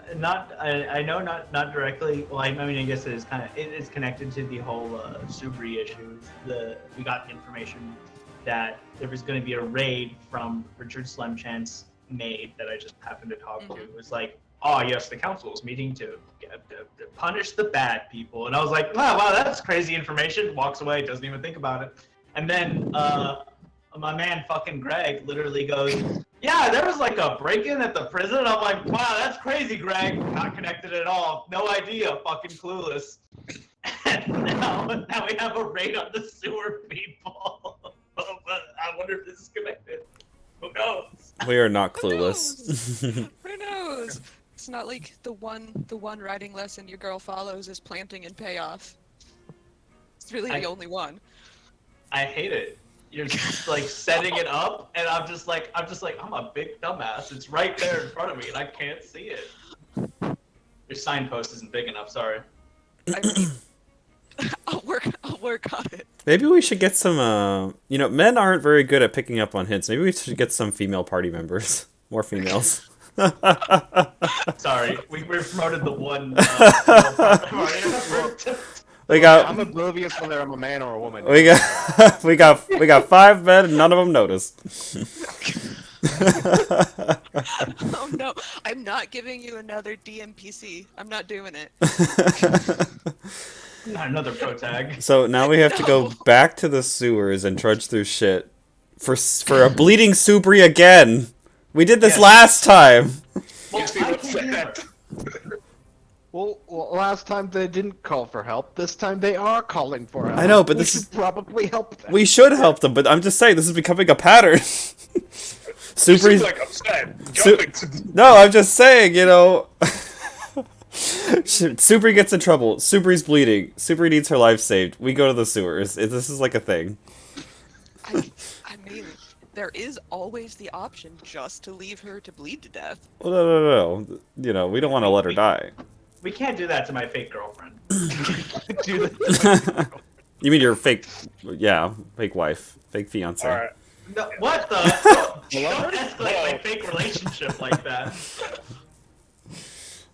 I know not directly. Well, I mean, I guess it is connected to the whole Subri issues. We got information that there was going to be a raid from Richard Slemchance made that I just happened to talk to. It was like, oh yes, the council is meeting to punish the bad people, and I was like, wow, that's crazy information. Walks away, doesn't even think about it, and then my man fucking Greg literally goes, yeah, there was like a break-in at the prison. I'm like, wow, that's crazy, Greg. Not connected at all. No idea. Fucking clueless. And now we have a raid on the sewer people. I wonder if this is connected. Who knows? We are not clueless. Who knows? It's not like the one writing lesson your girl follows is planting and payoff. It's really the only one. I hate it. You're just like setting it up, and I'm just like, I'm a big dumbass. It's right there in front of me, and I can't see it. Your signpost isn't big enough. Sorry. I mean, I'll work on it. Maybe we should get some. Men aren't very good at picking up on hints. Maybe we should get some female party members. More females. Sorry, we promoted the one. I'm oblivious whether I'm a man or a woman. We got 5 men and none of them noticed. Oh no, I'm not giving you another DMPC. I'm not doing it. Not another pro tag. So now we have to go back to the sewers and trudge through shit for a bleeding Subri again. We did this last time. Well, last time they didn't call for help. This time they are calling for help. I know, but we this should is probably help them. We should help them, but I'm just saying this is becoming a pattern. Subri's like upset. No, I'm just saying, Subri gets in trouble. Subri's bleeding. Subri needs her life saved. We go to the sewers. This is like a thing. I mean, there is always the option just to leave her to bleed to death. Well, no. We don't want to let her die. We can't do that to my fake girlfriend. You mean your fake wife, fake fiance? All right. No, what the? Don't escalate my fake relationship like that.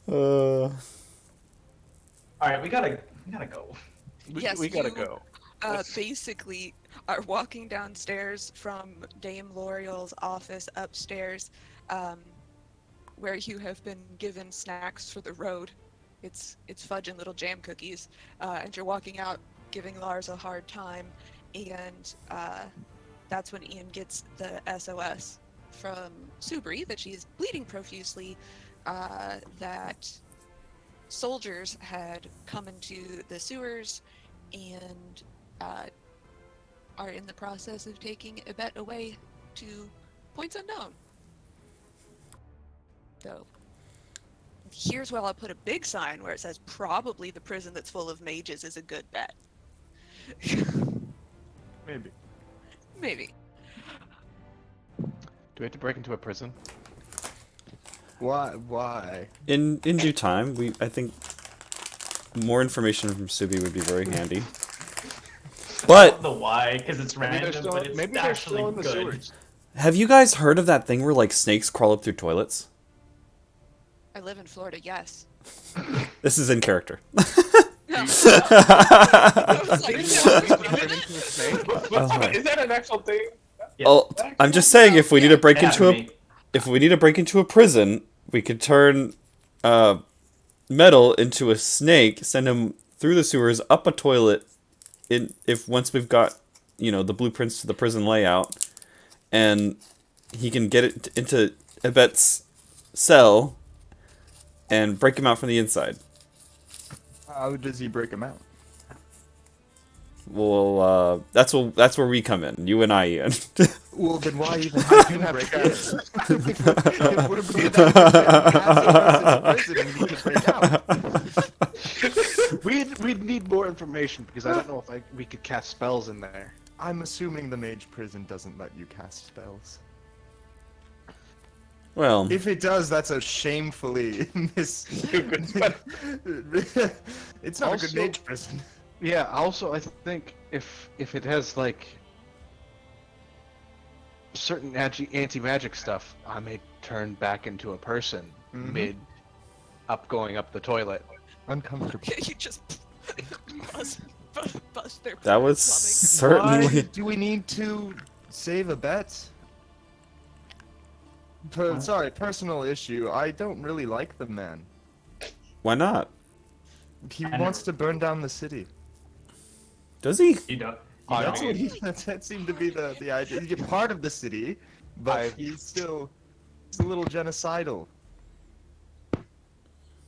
All right, we gotta go. Yes, we gotta go. Basically, are walking downstairs from Dame L'Oreal's office upstairs, where you have been given snacks for the road. It's fudge and little jam cookies, and you're walking out, giving Lars a hard time, and that's when Ian gets the SOS from Subri that she's bleeding profusely, that soldiers had come into the sewers and are in the process of taking Yvette away to points unknown. So here's where I'll put a big sign where it says probably the prison that's full of mages is a good bet. Maybe. Maybe. Do we have to break into a prison? Why? In due time, I think more information from Subi would be very handy. But the why, because it's random, but it's maybe actually they're still in the good. sewers. have you guys heard of that thing where like snakes crawl up through toilets? I live in Florida, yes. This is in character. No. I was like, no. Is that an actual thing? Yeah. Oh, I'm just saying, if we need to break Yeah, into me. a prison, we could turn Metal into a snake, send him through the sewers, up a toilet. Once we've got the blueprints to the prison layout, and he can get it into Yvette's cell and break him out from the inside. How does he break him out? Well, that's where we come in. You and I, Ian. Well, then why even break out? It would have been that We'd need more information because I don't know if we could cast spells in there. I'm assuming the mage prison doesn't let you cast spells. Well, If it does, that's a shamefully Stupid. But It's not a Also- good mage prison. Yeah. Also, I think if it has like certain anti-magic stuff, I may turn back into a person Mhm. mid going up the toilet. Uncomfortable. You just bust their That was plumbing. Why certainly. do we need to save a bet? What? Sorry, personal issue. I don't really like the man. Why not? He I wants never- to burn down the city. Does he? You don't. That's You what don't? that seemed to be the idea. He's a part of the city, but he's a little genocidal.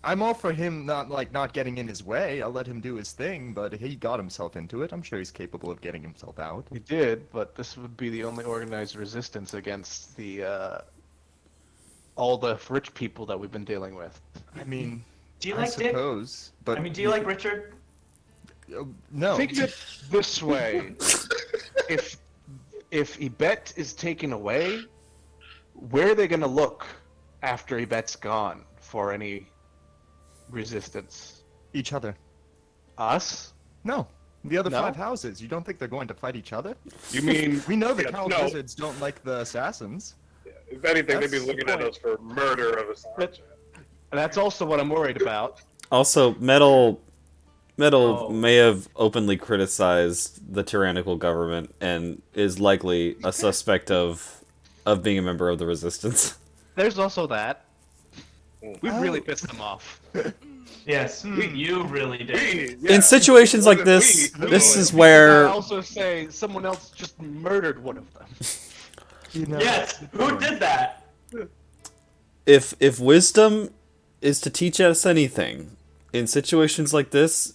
I'm all for him not getting in his way. I'll let him do his thing, but he got himself into it. I'm sure he's capable of getting himself out. We did, but this would be the only organized resistance against the all the rich people that we've been dealing with. I mean, Do you I like Dick? suppose, but I mean, do you like Richard? No. Think of it this way: if Ibet is taken away, where are they gonna look after Ibet's gone for any resistance? Each other. Us? No. The other No? 5 houses. You don't think they're going to fight each other? You mean, We know the Yeah, Cal no. Wizards don't like the assassins. if anything, they'd be That's the looking at point. us for murder of Assange. And that's also what I'm worried about. Also, Metal Oh. may have openly criticized the tyrannical government and is likely a suspect of being a member of the resistance. There's also that. We've Oh. really pissed them off. Yes, you really did. In situations like Wasn't this, we. this is I where also say someone else just murdered one of them. You know, Yes, who did that? if wisdom is to teach us anything, in situations like this,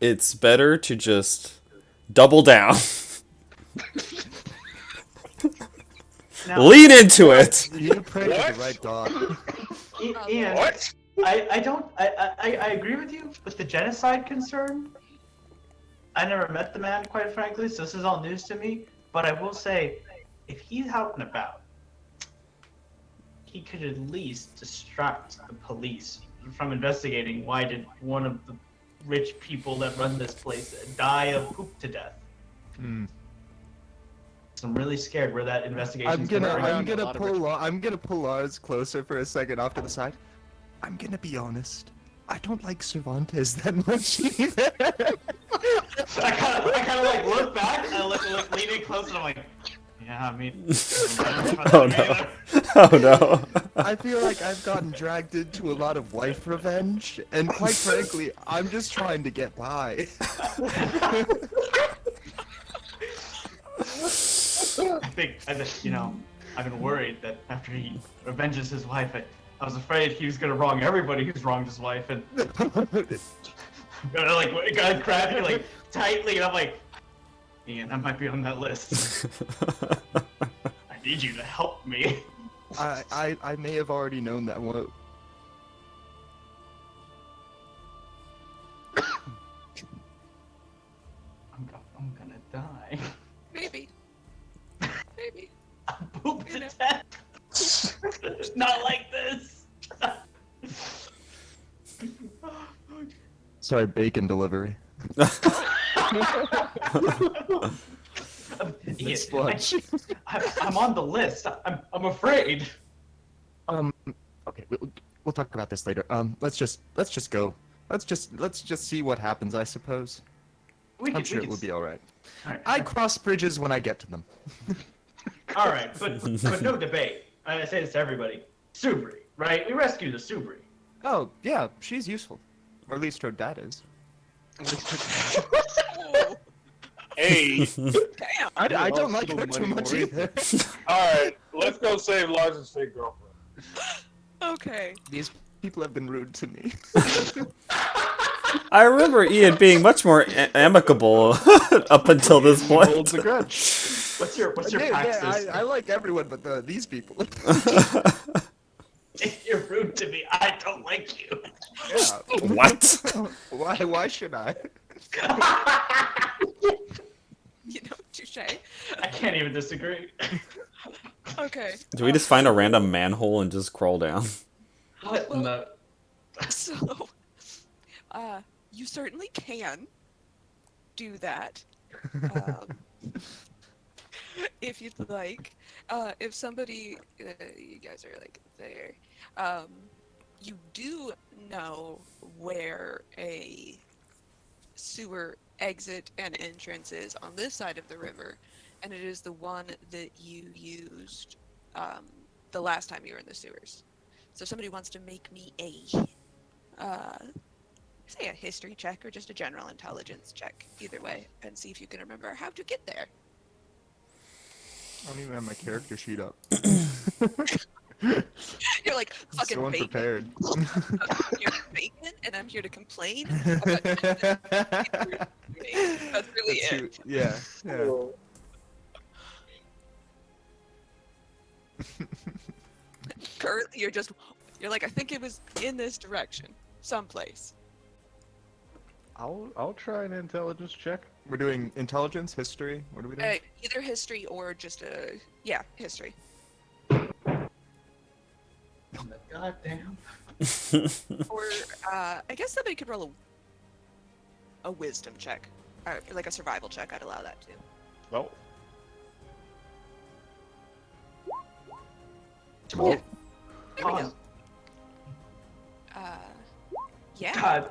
it's better to just double down. Now, Lean into it. You pray to What? the right dog. Ian, What? I agree with you with the genocide concern. I never met the man, quite frankly, so this is all news to me. But I will say, if he's out and about, he could at least distract the police from investigating why did one of the rich people that run this place die of poop to death. Hmm. So I'm really scared where that investigation I'm is gonna going. around a lot of I'm gonna pull Lars closer for a second off to the side. I'm gonna be honest. I don't like Cervantes that much either. I kind of like look back, and I look leaning close, and I'm like, yeah, I mean, Oh no. Oh no. I feel like I've gotten dragged into a lot of wife revenge, and quite frankly, I'm just trying to get by. I think, I've been worried that after he avenges his wife, I was afraid he was gonna wrong everybody who's wronged his wife, and got grabbed me like tightly, and I'm like, Ian, I might be on that list. I need you to help me. I may have already known that one. I'm gonna die. Maybe. Maybe. I'm pooped You to know. death. Not like this. Sorry, bacon delivery. Ian, Sludge. I'm on the list. I'm afraid. Okay, we'll talk about this later. Let's just go. Let's just see what happens, I suppose. I'm sure it will be all right. All right. I cross bridges when I get to them. All right, but no debate. I say this to everybody. Subri, right? We rescued the Subri. Oh, yeah, she's useful. Or at least her dad is. Oh, Hey, damn. I don't also like her too money much more either. alright, let's go save Lars' fake girlfriend. Okay. These people have been rude to me. I remember Ian being much more amicable up until this Holds point. a grudge. What's your Yeah, praxis? I like everyone but these people. If you're rude to me, I don't like you. Yeah. What? Why should I? You know, touche. I can't even disagree. Okay. Do we just find a random manhole and just crawl down? What in the? So, you certainly can do that. If you'd like. If somebody, you guys are like there, you do know where a sewer exit and entrance is on this side of the river, and it is the one that you used the last time you were in the sewers. So if somebody wants to make me uh, say a history check or just a general intelligence check, either way, and see if you can remember how to get there. I don't even have my character sheet up. You're like fucking So bacon. unprepared. You're bacon, and I'm here to complain about That's really That's it. yeah, yeah. Currently, you're like, I think it was in this direction, someplace. I'll try an intelligence check. We're doing intelligence, history. What are we doing? Either history or just history. God damn. Or I guess somebody could roll a wisdom check, like a survival check. I'd allow that too. Oh. Oh, There we God. go. Yeah. God.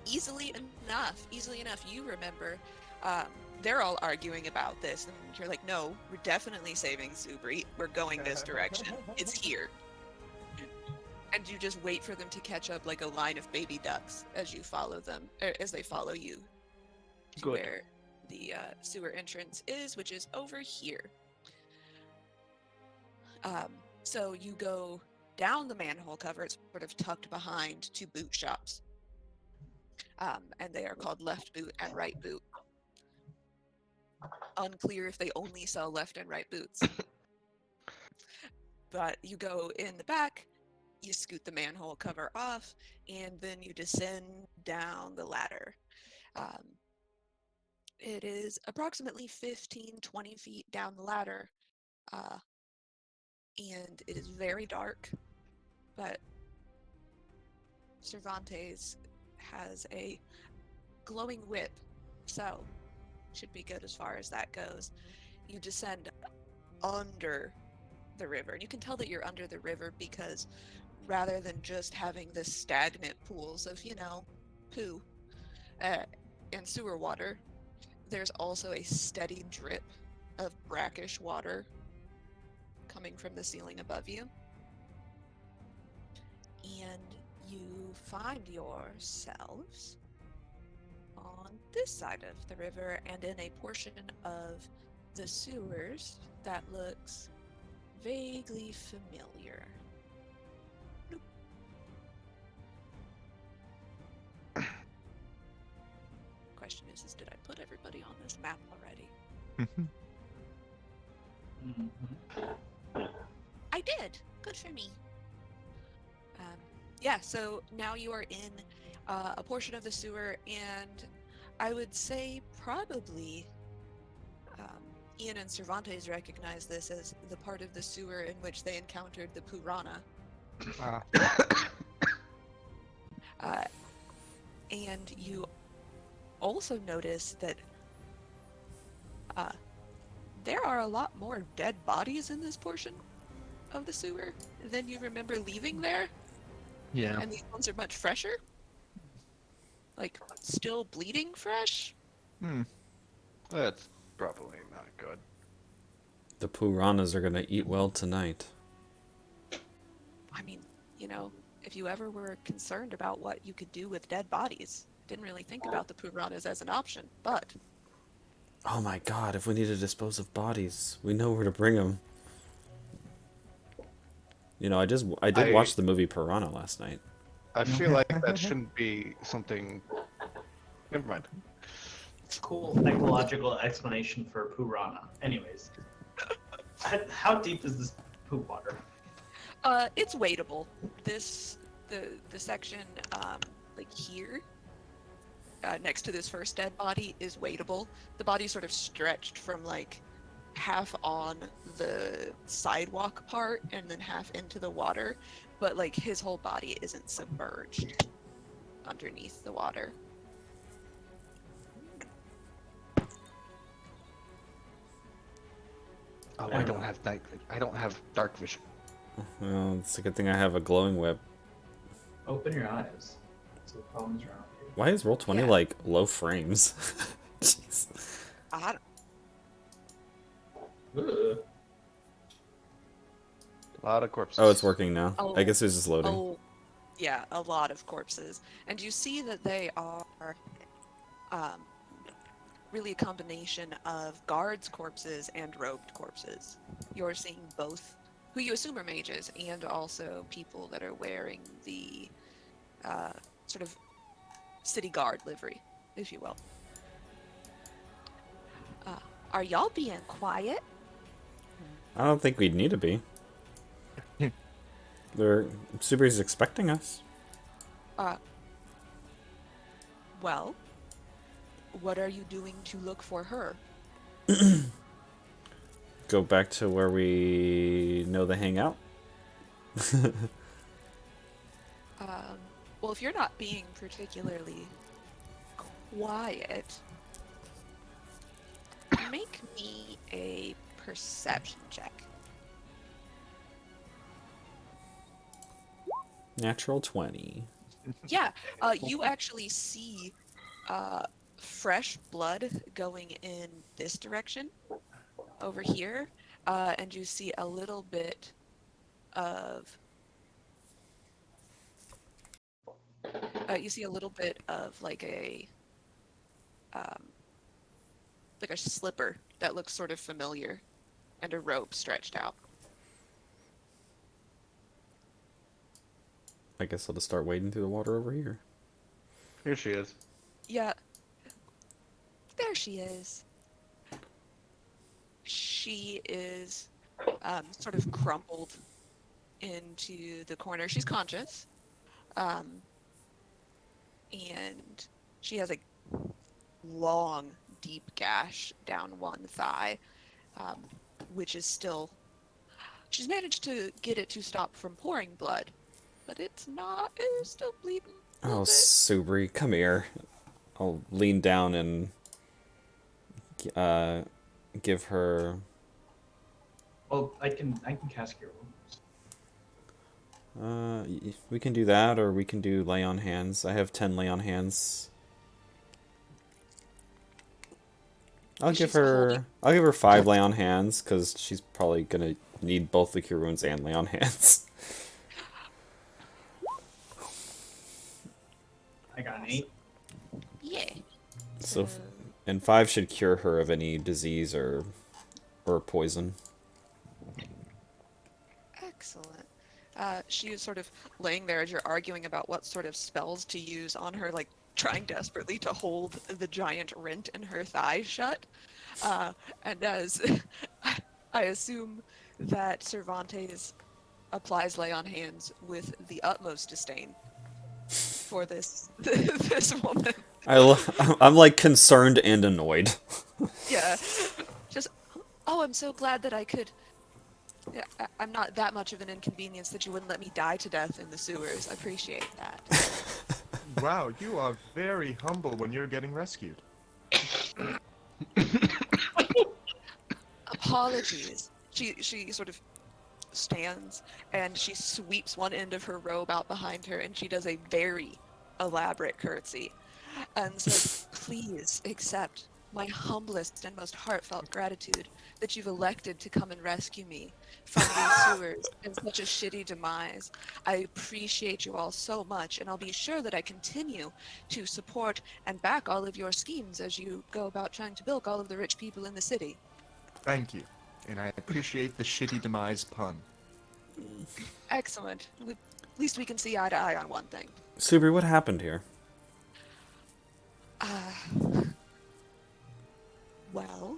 Easily enough, you remember. They're all arguing about this, and you're like, no, we're definitely saving Subri. We're going this direction. It's here. And you just wait for them to catch up like a line of baby ducks as you follow them, as they follow you to Good. where the sewer entrance is, which is over here. So you go down the manhole cover. It's sort of tucked behind two boot shops. And they are called Left Boot and Right Boot. Unclear if they only sell left and right boots. But you go in the back, you scoot the manhole cover off, and then you descend down the ladder. It is approximately 15-20 feet down the ladder, and it is very dark, but Cervantes has a glowing whip, so should be good as far as that goes. You descend under the river, and you can tell that you're under the river because rather than just having the stagnant pools of, poo and sewer water, there's also a steady drip of brackish water coming from the ceiling above you. And you find yourselves on this side of the river and in a portion of the sewers that looks vaguely familiar. Nope. Question is did I put everybody on this map already? I did. Good for me. So now you are in a portion of the sewer, and I would say probably Ian and Cervantes recognize this as the part of the sewer in which they encountered the Purana. And you also notice that there are a lot more dead bodies in this portion of the sewer than you remember leaving there. Yeah. And these ones are much fresher. Like, still bleeding fresh. That's probably not good. The Puranas are gonna eat well tonight. I mean, if you ever were concerned about what you could do with dead bodies, didn't really think about the Puranas as an option, but... Oh my god, if we need to dispose of bodies, we know where to bring them. I did watch the movie Piranha last night. I feel like that shouldn't be something. Never mind. Cool ecological explanation for Purana. Anyways, how deep is this poop water? It's wadeable. The section, like here, next to this first dead body is wadeable. The body's sort of stretched from like half on the sidewalk part and then half into the water, but like his whole body isn't submerged underneath the water. Oh, I don't have dark vision. Well, it's a good thing I have a glowing whip. Open your eyes. That's the problems around here. Why is Roll20 Yeah. like low frames? Jeez. I don't- Ugh. A lot of corpses. Oh, it's working now. Oh. I guess it's just loading. Oh, yeah, a lot of corpses. And you see that they are um, really a combination of guards' corpses and robed corpses. You're seeing both, who you assume are mages, and also people that are wearing the sort of city guard livery, if you will. Are y'all being quiet? I don't think we'd need to be. Subaru's expecting us. Well, what are you doing to look for her? Go back to where we know they hang out. Well, if you're not being particularly quiet, make me a perception check. Natural 20. Yeah, you actually see fresh blood going in this direction over here, and you see a little bit of like a slipper that looks sort of familiar, and a rope stretched out. I guess I'll just start wading through the water over here. Here she is. Yeah, there she is. She is sort of crumpled into the corner. She's conscious, and she has a long, deep gash down one thigh, which is still. She's managed to get it to stop from pouring blood, but it's still bleeding. a little Oh, bit. Subri, come here. I'll lean down and give her. Well, I can cast Cure Wounds. We can do that, or we can do lay on hands. I have 10 lay on hands. I'll give her 5 lay on hands, because she's probably gonna need both the cure wounds and lay on hands. I got an 8. Yeah. So, and 5 should cure her of any disease or poison. Excellent. She is sort of laying there as you're arguing about what sort of spells to use on her, like trying desperately to hold the giant rent in her thigh shut. And as I assume that Cervantes applies lay on hands with the utmost disdain for this this woman. I'm like concerned and annoyed. Yeah. Just, oh, I'm so glad that I could. Yeah, I'm not that much of an inconvenience that you wouldn't let me die to death in the sewers. I appreciate that. Wow, you are very humble when you're getting rescued. Apologies. She sort of stands and she sweeps one end of her robe out behind her and she does a very elaborate curtsy and says, "Please accept my humblest and most heartfelt gratitude that you've elected to come and rescue me from these sewers in such a shitty demise. I appreciate you all so much, and I'll be sure that I continue to support and back all of your schemes as you go about trying to bilk all of the rich people in the city." Thank you. And I appreciate the shitty demise pun. Excellent. At least we can see eye to eye on one thing. Subri, what happened here? Well,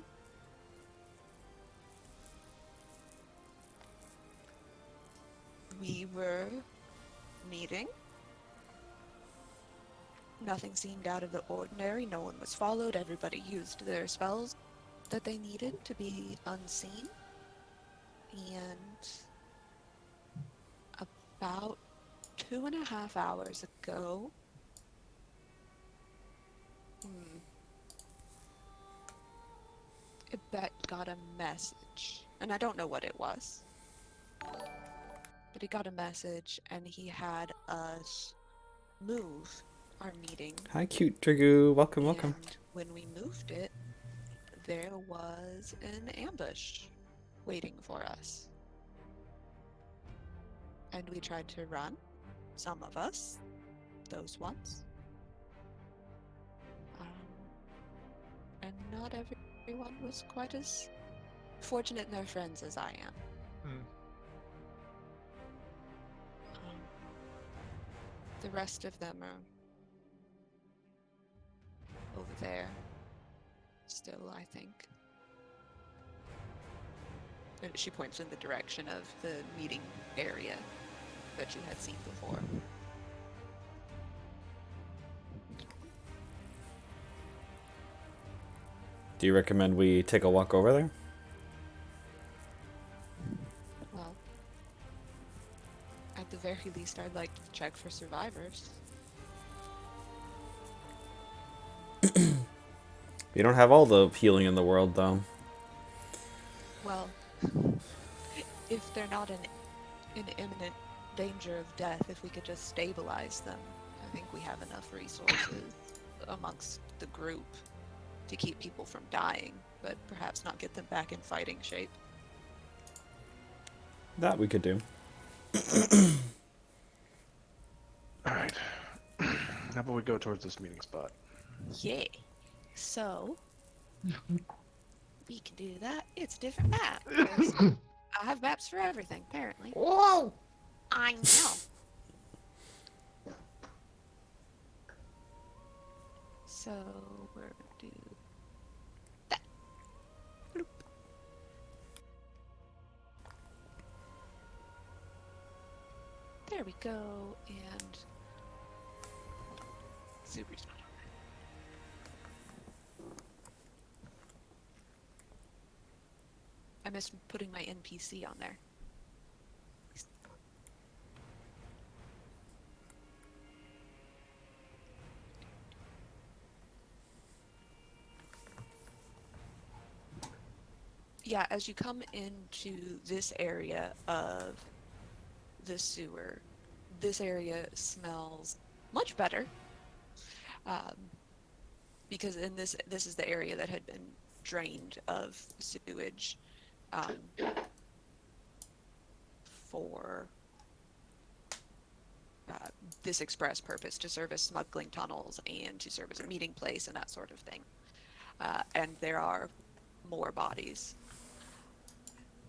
we were meeting. Nothing seemed out of the ordinary. No one was followed. Everybody used their spells that they needed to be unseen. And about 2.5 hours ago, Bet got a message, and I don't know what it was, but he got a message and he had us move our meeting. Hi, cute Dragoo. Welcome, welcome. And when we moved it, there was an ambush waiting for us. And we tried to run, some of us, those ones. And not everyone was quite as fortunate in their friends as I am. The rest of them are over there still, I think. And she points in the direction of the meeting area that you had seen before. Do you recommend we take a walk over there? Well, at the very least, I'd like to check for survivors. You don't have all the healing in the world, though. Well, if they're not in imminent danger of death, if we could just stabilize them, I think we have enough resources amongst the group to keep people from dying, but perhaps not get them back in fighting shape. That we could do. Alright. How about we go towards this meeting spot? Yeah. So, we can do that. It's a different map. 'Cause I have maps for everything, apparently. Whoa! I know. So, we're gonna do that. Bloop. There we go, and Super's not on there. I missed putting my NPC on there. Yeah, as you come into this area of the sewer, this area smells much better, because in this is the area that had been drained of sewage for this express purpose, to serve as smuggling tunnels and to serve as a meeting place and that sort of thing. And there are more bodies.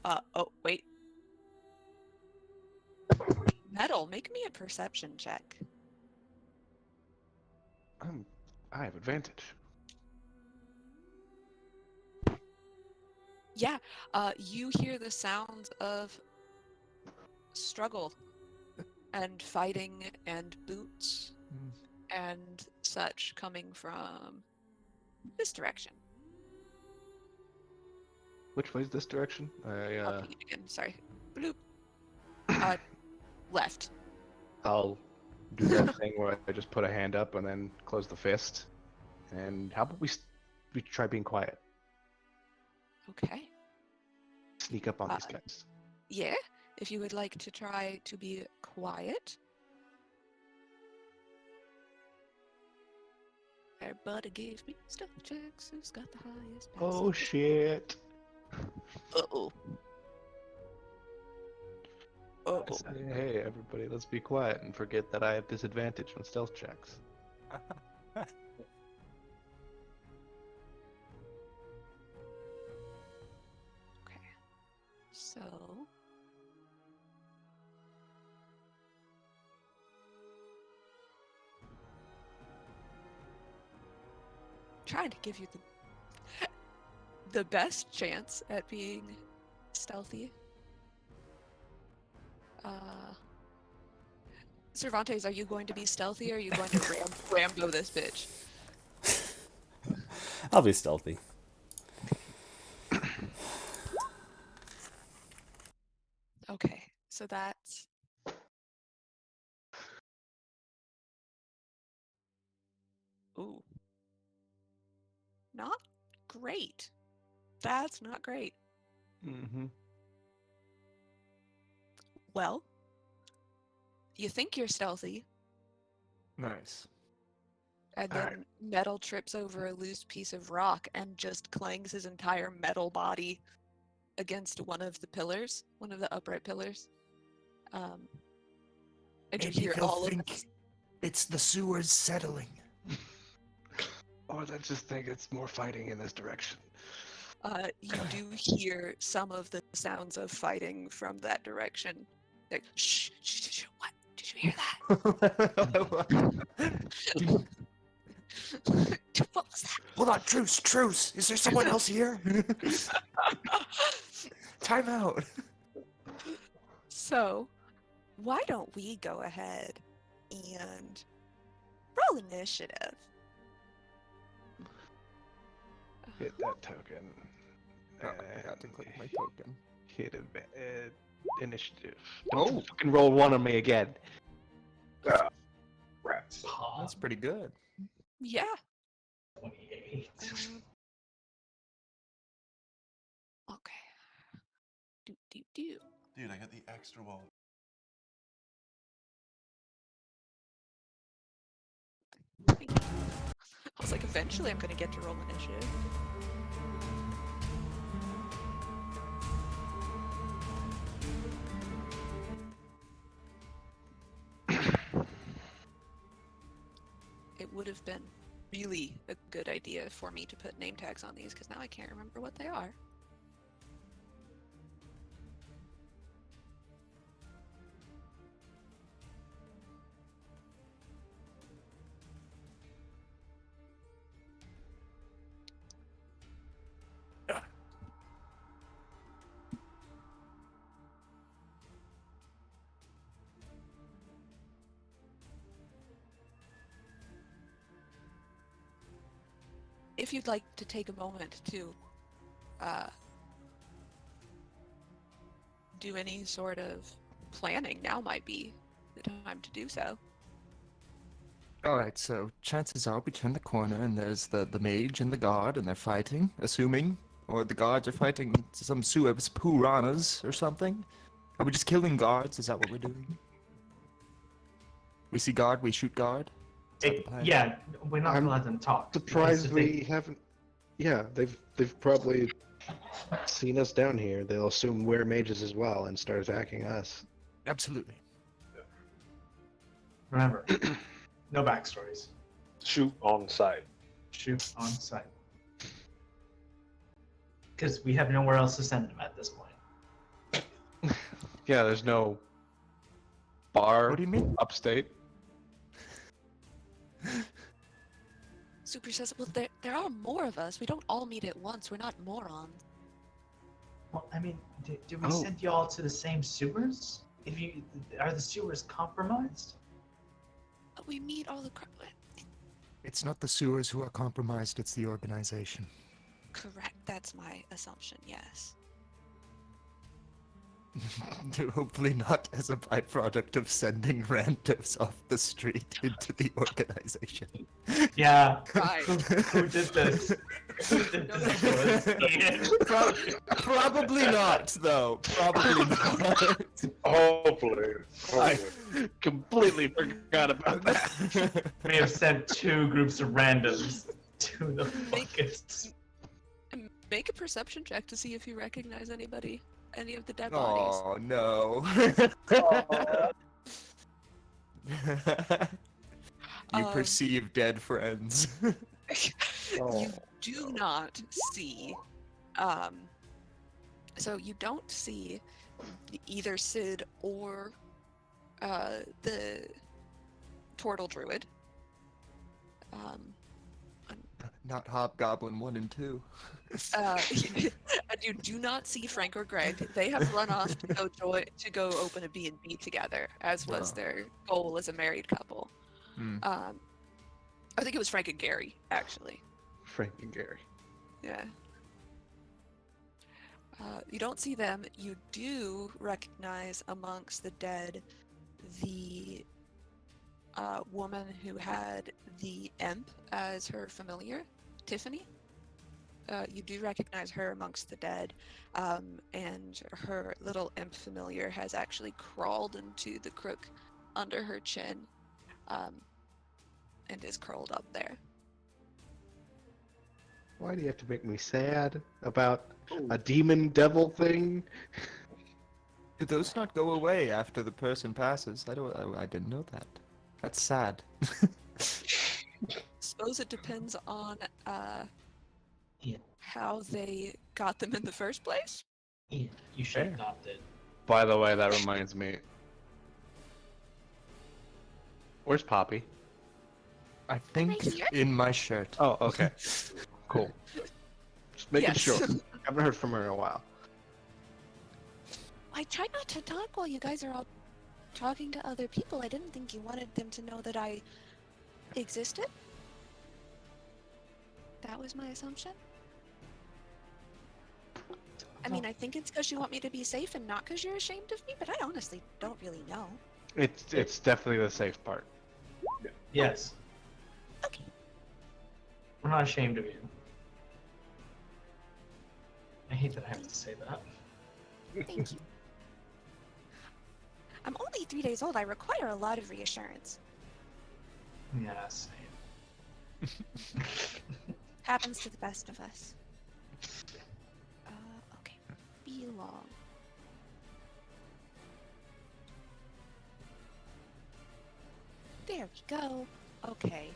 Oh, wait. Metal, make me a perception check. I have advantage. Yeah, you hear the sounds of struggle and fighting and boots and such coming from this direction. Which way is this direction? I'll ping it again, sorry. Bloop. Left. I'll do that thing where I just put a hand up and then close the fist. And how about we try being quiet? Okay. Sneak up on these guys. Yeah, if you would like to try to be quiet. Everybody gave me stealth checks. Who's got the highest? Oh shit. Uh-oh. Uh-oh. I say, hey, everybody, let's be quiet and forget that I have disadvantage on stealth checks. Okay. So... trying to give you the best chance at being stealthy. Cervantes, are you going to be stealthy or are you going to Rambo this bitch? I'll be stealthy. Okay, so that's... Ooh. Not great. That's not great. Mm-hmm. Well, you think you're stealthy, Nice. And then Metal trips over a loose piece of rock and just clangs his entire metal body against one of the pillars, one of the upright pillars. And you Maybe hear they'll all of think this. it's the sewers settling. Or let's just think it's more fighting in this direction. You do hear some of the sounds of fighting from that direction. Like, shh, shh, shh, what? Did you hear that? What was that? Hold on, truce. Is there someone else here? Time out. So, why don't we go ahead and roll initiative? Hit that token. Oh, I got to click my token. Hit initiative. Oh. Don't fucking roll one on me again. Rats. That's pretty good. Yeah. 28. Okay. Do. Dude, I got the extra wallet. I was like, eventually I'm gonna get to roll initiative. It would have been really a good idea for me to put name tags on these because now I can't remember what they are. If you'd like to take a moment to do any sort of planning, now might be the time to do so. Alright, so chances are we turn the corner and there's the mage and the guard and they're fighting, assuming. Or the guards are fighting some sewers piranhas or something. Are we just killing guards? Is that what we're doing? We see guard, we shoot guard? Is that the plan? Yeah, we're not I'm gonna let them talk. Surprised That's the thing. we haven't. Yeah, they've probably seen us down here. They'll assume we're mages as well and start attacking us. Absolutely. Remember, no backstories. Shoot on sight. Shoot on sight. Because we have nowhere else to send them at this point. Yeah, there's no bar What do you mean? upstate. Super says, well, there are more of us. We don't all meet at once. We're not morons. Well, I mean, did we Oh. send you all to the same sewers? Are the sewers compromised? We meet all the It's not the sewers who are compromised, it's the organization. correct. That's my assumption. Yes. Hopefully not as a byproduct of sending randos off the street into the organization. Yeah. Right. Who did this? Who did this? Was Ian. Probably not, though. Probably not. Hopefully. I- Completely forgot about that. We have sent 2 groups of randoms to the focus. Make a perception check to see if you recognize any of the dead bodies. Oh no. You Um, perceive dead friends. You do not see. So you don't see either Sid or the Turtle Druid. Not Hobgoblin 1 and 2. And you do not see Frank or Greg. They have run off to go open a B&B together, as was Oh. their goal as a married couple. Hmm. I think it was Frank and Gary, actually. Frank and Gary. Yeah. You don't see them. You do recognize amongst the dead the woman who had the imp as her familiar, Tiffany. You do recognize her amongst the dead, and her little imp familiar has actually crawled into the crook under her chin. and is curled up there. Why do you have to make me sad about a demon devil thing? Do those not go away after the person passes? I didn't know that. That's sad. Suppose it depends on Yeah. how they got them in the first place. Yeah, you should have Fair. got it. By the way, that reminds me. Where's Poppy? I think here. in my shirt. Oh, okay. Cool. Just making Yes. sure. Haven't heard from her in a while. I tried not to talk while you guys are all talking to other people. I didn't think you wanted them to know that I existed. That was my assumption. I mean, I think it's because you want me to be safe and not because you're ashamed of me, but I honestly don't really know. It's definitely the safe part. Yes, Okay. we're not ashamed of you. I hate that I have to say that. Thank you. I'm only 3 days old. I require a lot of reassurance. Yeah, same. Happens to the best of us. Okay. Belong. There we go. Okay.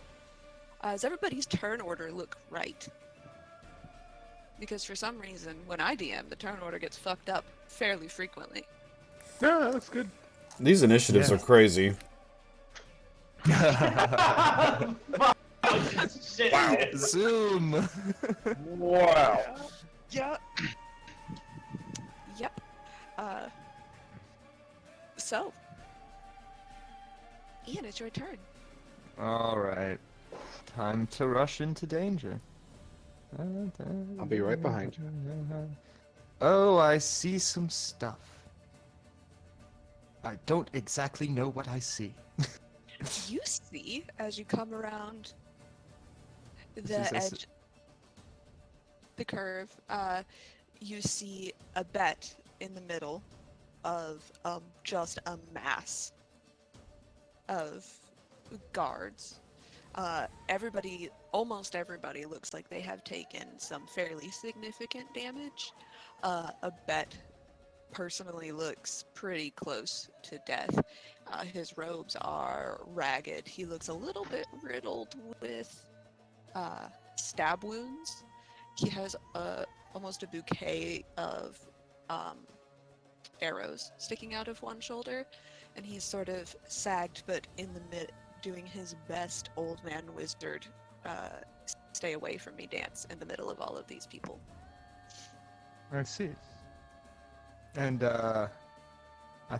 Does everybody's turn order look right? Because for some reason, when I DM, the turn order gets fucked up fairly frequently. Yeah, that looks good. These initiatives Yeah. are crazy. Shit. Zoom. Wow. Yeah. Yep. So. Ian, it's your turn. All right. Time to rush into danger. I'll be right behind you. Oh, I see some stuff. I don't exactly know what I see. You see, as you come around This the is a s- edge, the curve, you see a bet in the middle of just a mass of guards. Almost everybody looks like they have taken some fairly significant damage. A bet personally looks pretty close to death. His robes are ragged. He looks a little bit riddled with stab wounds. He has almost a bouquet of arrows sticking out of one shoulder, and he's sort of sagged, but in the mid, doing his best old man wizard, stay away from me dance in the middle of all of these people. I see. And I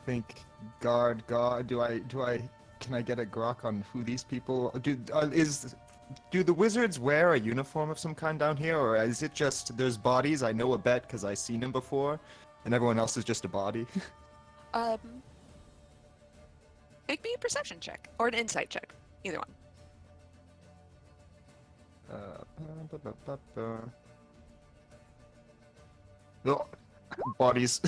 think guard. Can I get a grok on who these people do? Do the wizards wear a uniform of some kind down here, or is it just there's bodies? I know a bet because I've seen him before, and everyone else is just a body. Make me a perception check or an insight check, either one. Oh, bodies.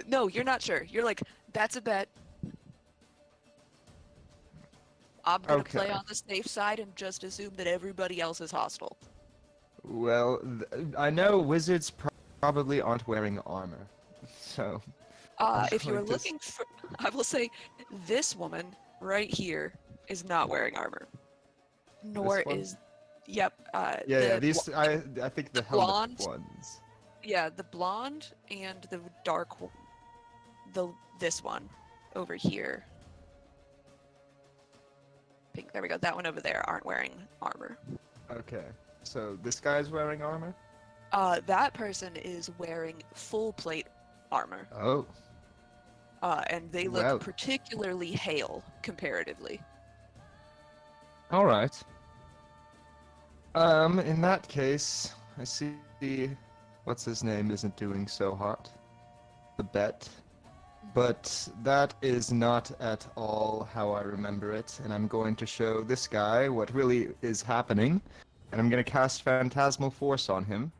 No, you're not sure. You're like, that's a bet. I'm gonna play Okay. on the safe side and just assume that everybody else is hostile. Well, I know wizards probably aren't wearing armor, so. If you were Like this- looking for, I will say, this woman right here is not wearing armor. Nor one? is, yep. Yeah, these. I think the helmet blonde- ones. Yeah, the blonde and the dark, this one over here. Pink. There we go. That one over there aren't wearing armor. Okay, so this guy's wearing armor. That person is wearing full plate armor. Oh. And they look Well. particularly hale comparatively. All right. In that case, I see what's his name isn't doing so hot. The bet. But that is not at all how I remember it, and I'm going to show this guy what really is happening, and I'm going to cast Phantasmal Force on him.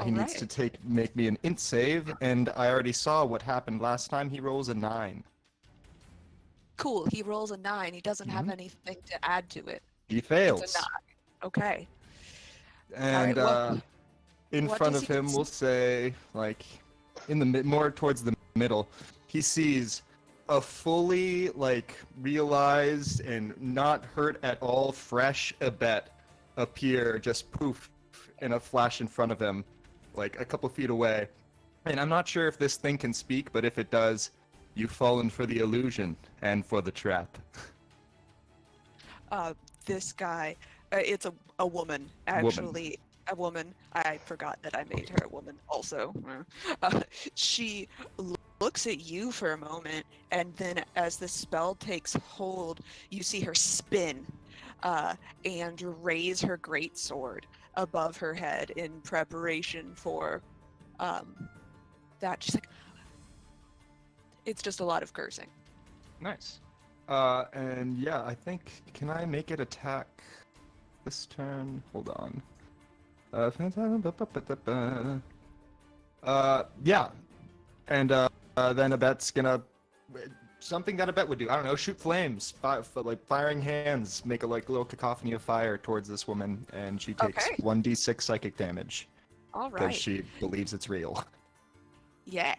He needs to make me an int save, and I already saw what happened last time. He rolls a 9. Cool. He rolls a 9. He doesn't have Mhm. anything to add to it. He It's fails. a 9. Okay. And Alright, in what front does of he him, we'll say, like, in the more towards the middle, he sees a fully, like, realized and not hurt at all fresh Abet appear, just poof, in a flash in front of him, like a couple feet away. And I'm not sure if this thing can speak, but if it does, you've fallen for the illusion and for the trap. This guy, it's a woman, actually. A woman. I forgot that I made her a woman also. She looks at you for a moment, and then as the spell takes hold, you see her spin and raise her greatsword above her head in preparation for that. She's like, it's just a lot of cursing. Nice. And yeah, I think, can I make it attack this turn? Hold on. Yeah. And then Abet's gonna something that Abet would do. I don't know, shoot flames, like firing hands, make a like little cacophony of fire towards this woman, and she takes Okay. 1d6 psychic damage All because right. she believes it's real. Yeah.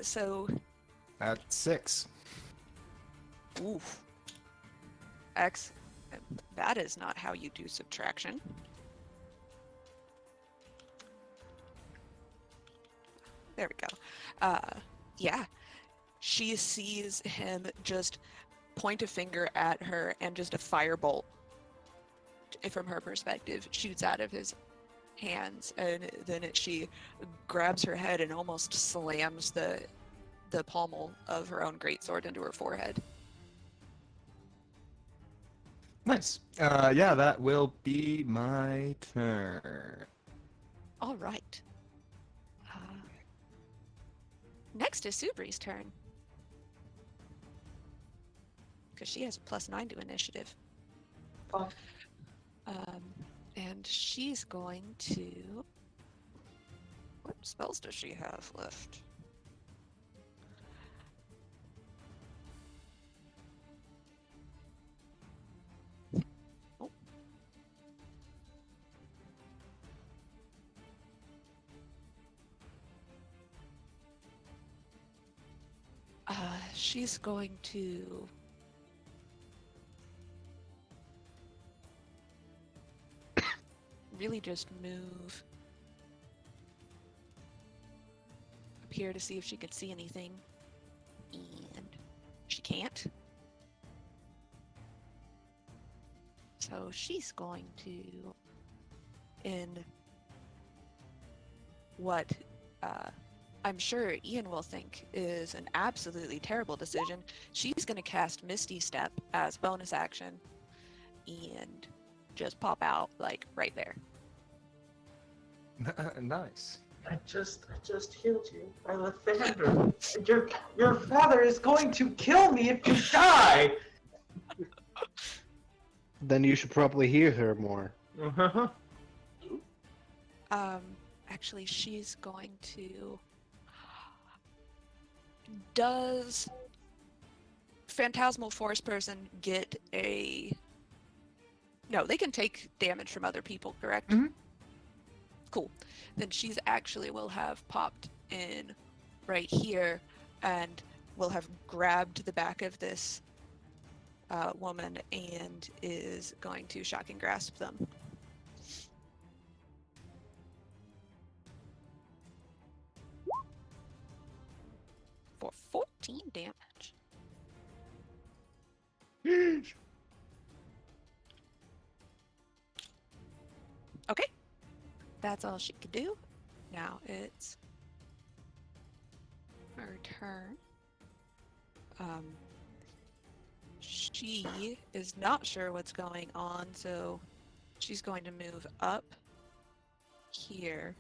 So, At 6. oof. X. That is not how you do subtraction. There we go. Yeah. She sees him just point a finger at her, and just a firebolt, from her perspective, shoots out of his hands, and then she grabs her head and almost slams the pommel of her own greatsword into her forehead. Nice. Yeah, that will be my turn. All right. Next is Subri's turn. Because she has a +9 to initiative. Oh. And she's going to... What spells does she have left? Oh. She's going to... really just move up here to see if she could see anything, and she can't. So she's going to, in what I'm sure Ian will think is an absolutely terrible decision, she's going to cast Misty Step as bonus action and just pop out, like, right there. Nice. I just healed you by Lathander. Your father is going to kill me if you die. Then you should probably hear her more. Actually, she's going to... Does Phantasmal Force person get a... No, they can take damage from other people, correct? Mhm. Cool. Then she's actually will have popped in right here and will have grabbed the back of this woman and is going to shocking grasp them. For 14 damage. Okay. That's all she could do. Now it's her turn. She is not sure what's going on, so she's going to move up here.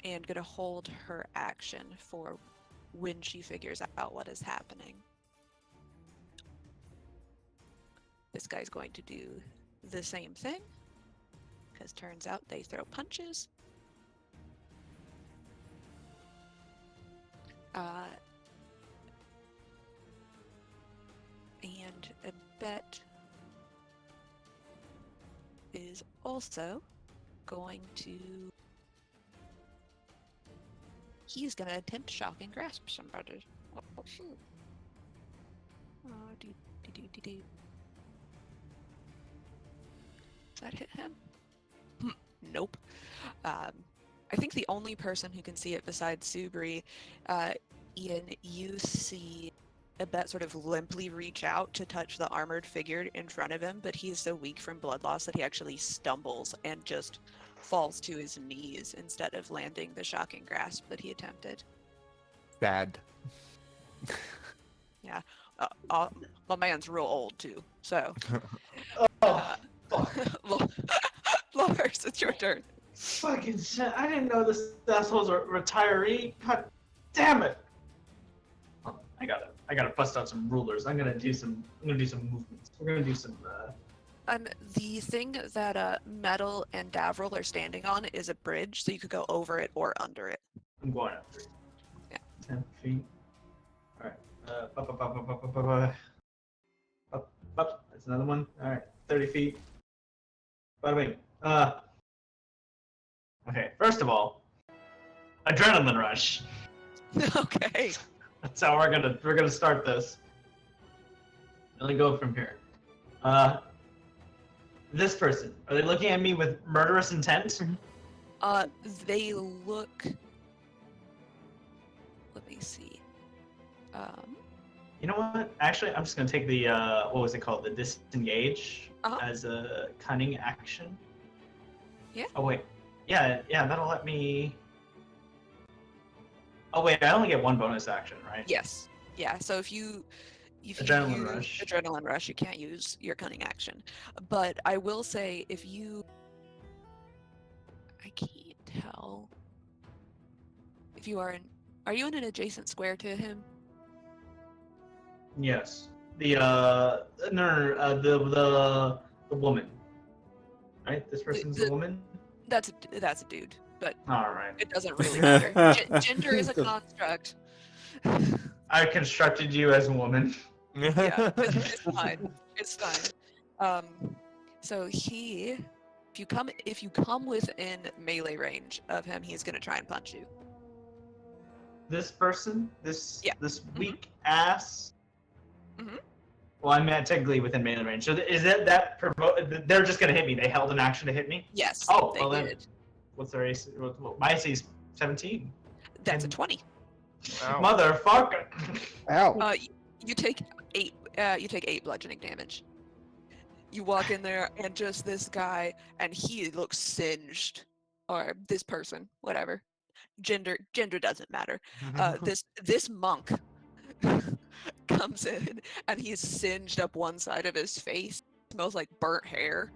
And gonna hold her action for when she figures out what is happening. This guy's going to do the same thing, because turns out they throw punches. Bet is also going to. He's gonna attempt shock and grasp somebody. Oh shoot! Oh, do. Does that hit him? Nope. I think the only person who can see it besides Subri, Ian, you see Bet sort of limply reach out to touch the armored figure in front of him, but he's so weak from blood loss that he actually stumbles and just falls to his knees instead of landing the shocking grasp that he attempted. Bad. My man's real old too, so. Oh, Lars, it's your turn. fucking shit! I didn't know this asshole's a retiree. God damn it! Oh, I gotta bust out some rulers. I'm gonna do some movements. We're gonna do some. The thing that Metal and Davril are standing on is a bridge, so you could go over it or under it. I'm going up 3. Yeah. 10 feet. All right. Up. That's another one. All right. 30 feet. Bada bing. Okay. First of all, adrenaline rush. Okay. That's how we're gonna start this. Let me go from here. This person. Are they looking at me with murderous intent? They look. Let me see. You know what? Actually, I'm just gonna take the what was it called? The disengage as a cunning action. Yeah. Oh wait. Yeah. That'll let me. Oh wait, I only get 1 bonus action, right? Yes. Yeah. So if you Adrenaline use rush. adrenaline rush, you can't use your cunning action. But I will say, if you, I can't tell if you are in. Are you in an adjacent square to him? Yes. The the woman. Right. This person's a woman. That's a dude, but All right. it doesn't really matter. Gender is a construct. I constructed you as a woman. Yeah, it's fine. It's fine. So if you come within melee range of him, he's gonna try and punch you. This person, this Yeah. this weak ass. Mhm. Well, I'm technically within melee range. So is that they're just gonna hit me? They held an action to hit me. Yes. Oh, they well then. did. What's their AC? My AC is 17. That's a 20. Motherfucker. Ow. You take 8. You take 8 bludgeoning damage. You walk in there, and just this guy, and he looks singed, or this person, whatever. Gender doesn't matter. This monk comes in, and he's singed up one side of his face. Smells like burnt hair.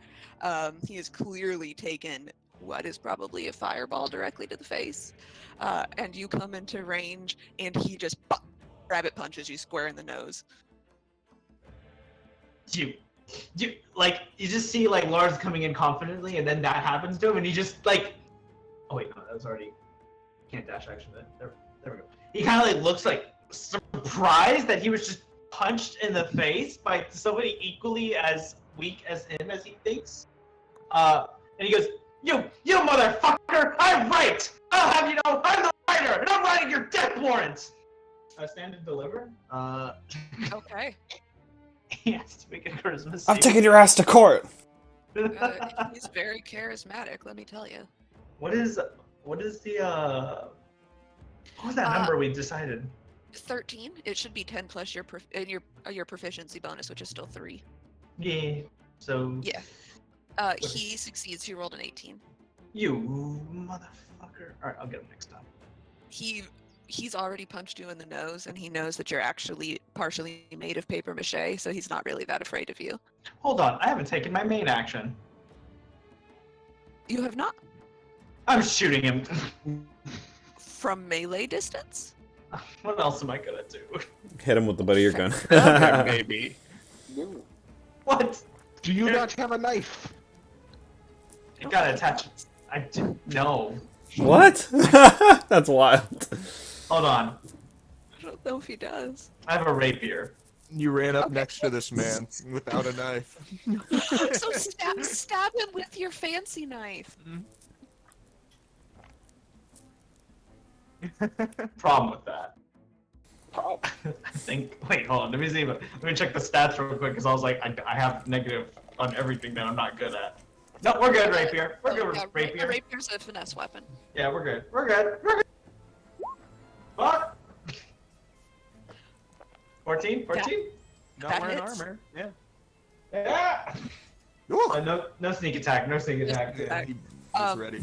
He has clearly taken what is probably a fireball directly to the face. And you come into range, and he just rabbit punches you square in the nose. You just see like Lars coming in confidently, and then that happens to him, and he just like, oh wait, no, that was already can't dash action. There we go. He kind of like looks like surprised that he was just punched in the face by somebody equally as weak as him as he thinks. And he goes, "You motherfucker! I'm right. I'll have you know I'm the writer, and I'm writing your death warrant." Stand and deliver. Okay. He has to make a charisma save. I'm taking your ass to court. He's very charismatic, let me tell you. What is the what was that number we decided? 13. It should be 10 plus your proficiency bonus, which is still 3. Yeah. So Yeah. He succeeds. He rolled an 18. you motherfucker. All right, I'll get him next time. He's already punched you in the nose, and he knows that you're actually partially made of paper mache, so he's not really that afraid of you. Hold on, I haven't taken my main action. You have not. I'm shooting him. From melee distance? What else am I gonna do? Hit him with the butt of your gun. Okay, maybe. What? Do you not have a knife? You gotta attach. I do. No. What? That's wild. Hold on. I don't know if he does. I have a rapier. You ran up Okay. next to this man without a knife. So stab him with your fancy knife. Problem with that. I think. Wait, hold on. Let me see. Let me check the stats real quick because I was like, I have negative on everything that I'm not good at. No, we're good, rapier. We're good with Yeah, rapier. rapier's a finesse weapon. Yeah, we're good. We're good. We're good. Fuck. 14? 14? Not That wearing hits. armor. Yeah. Yeah. Ooh. No sneak attack. No sneak attack. Yeah, he was Um, ready.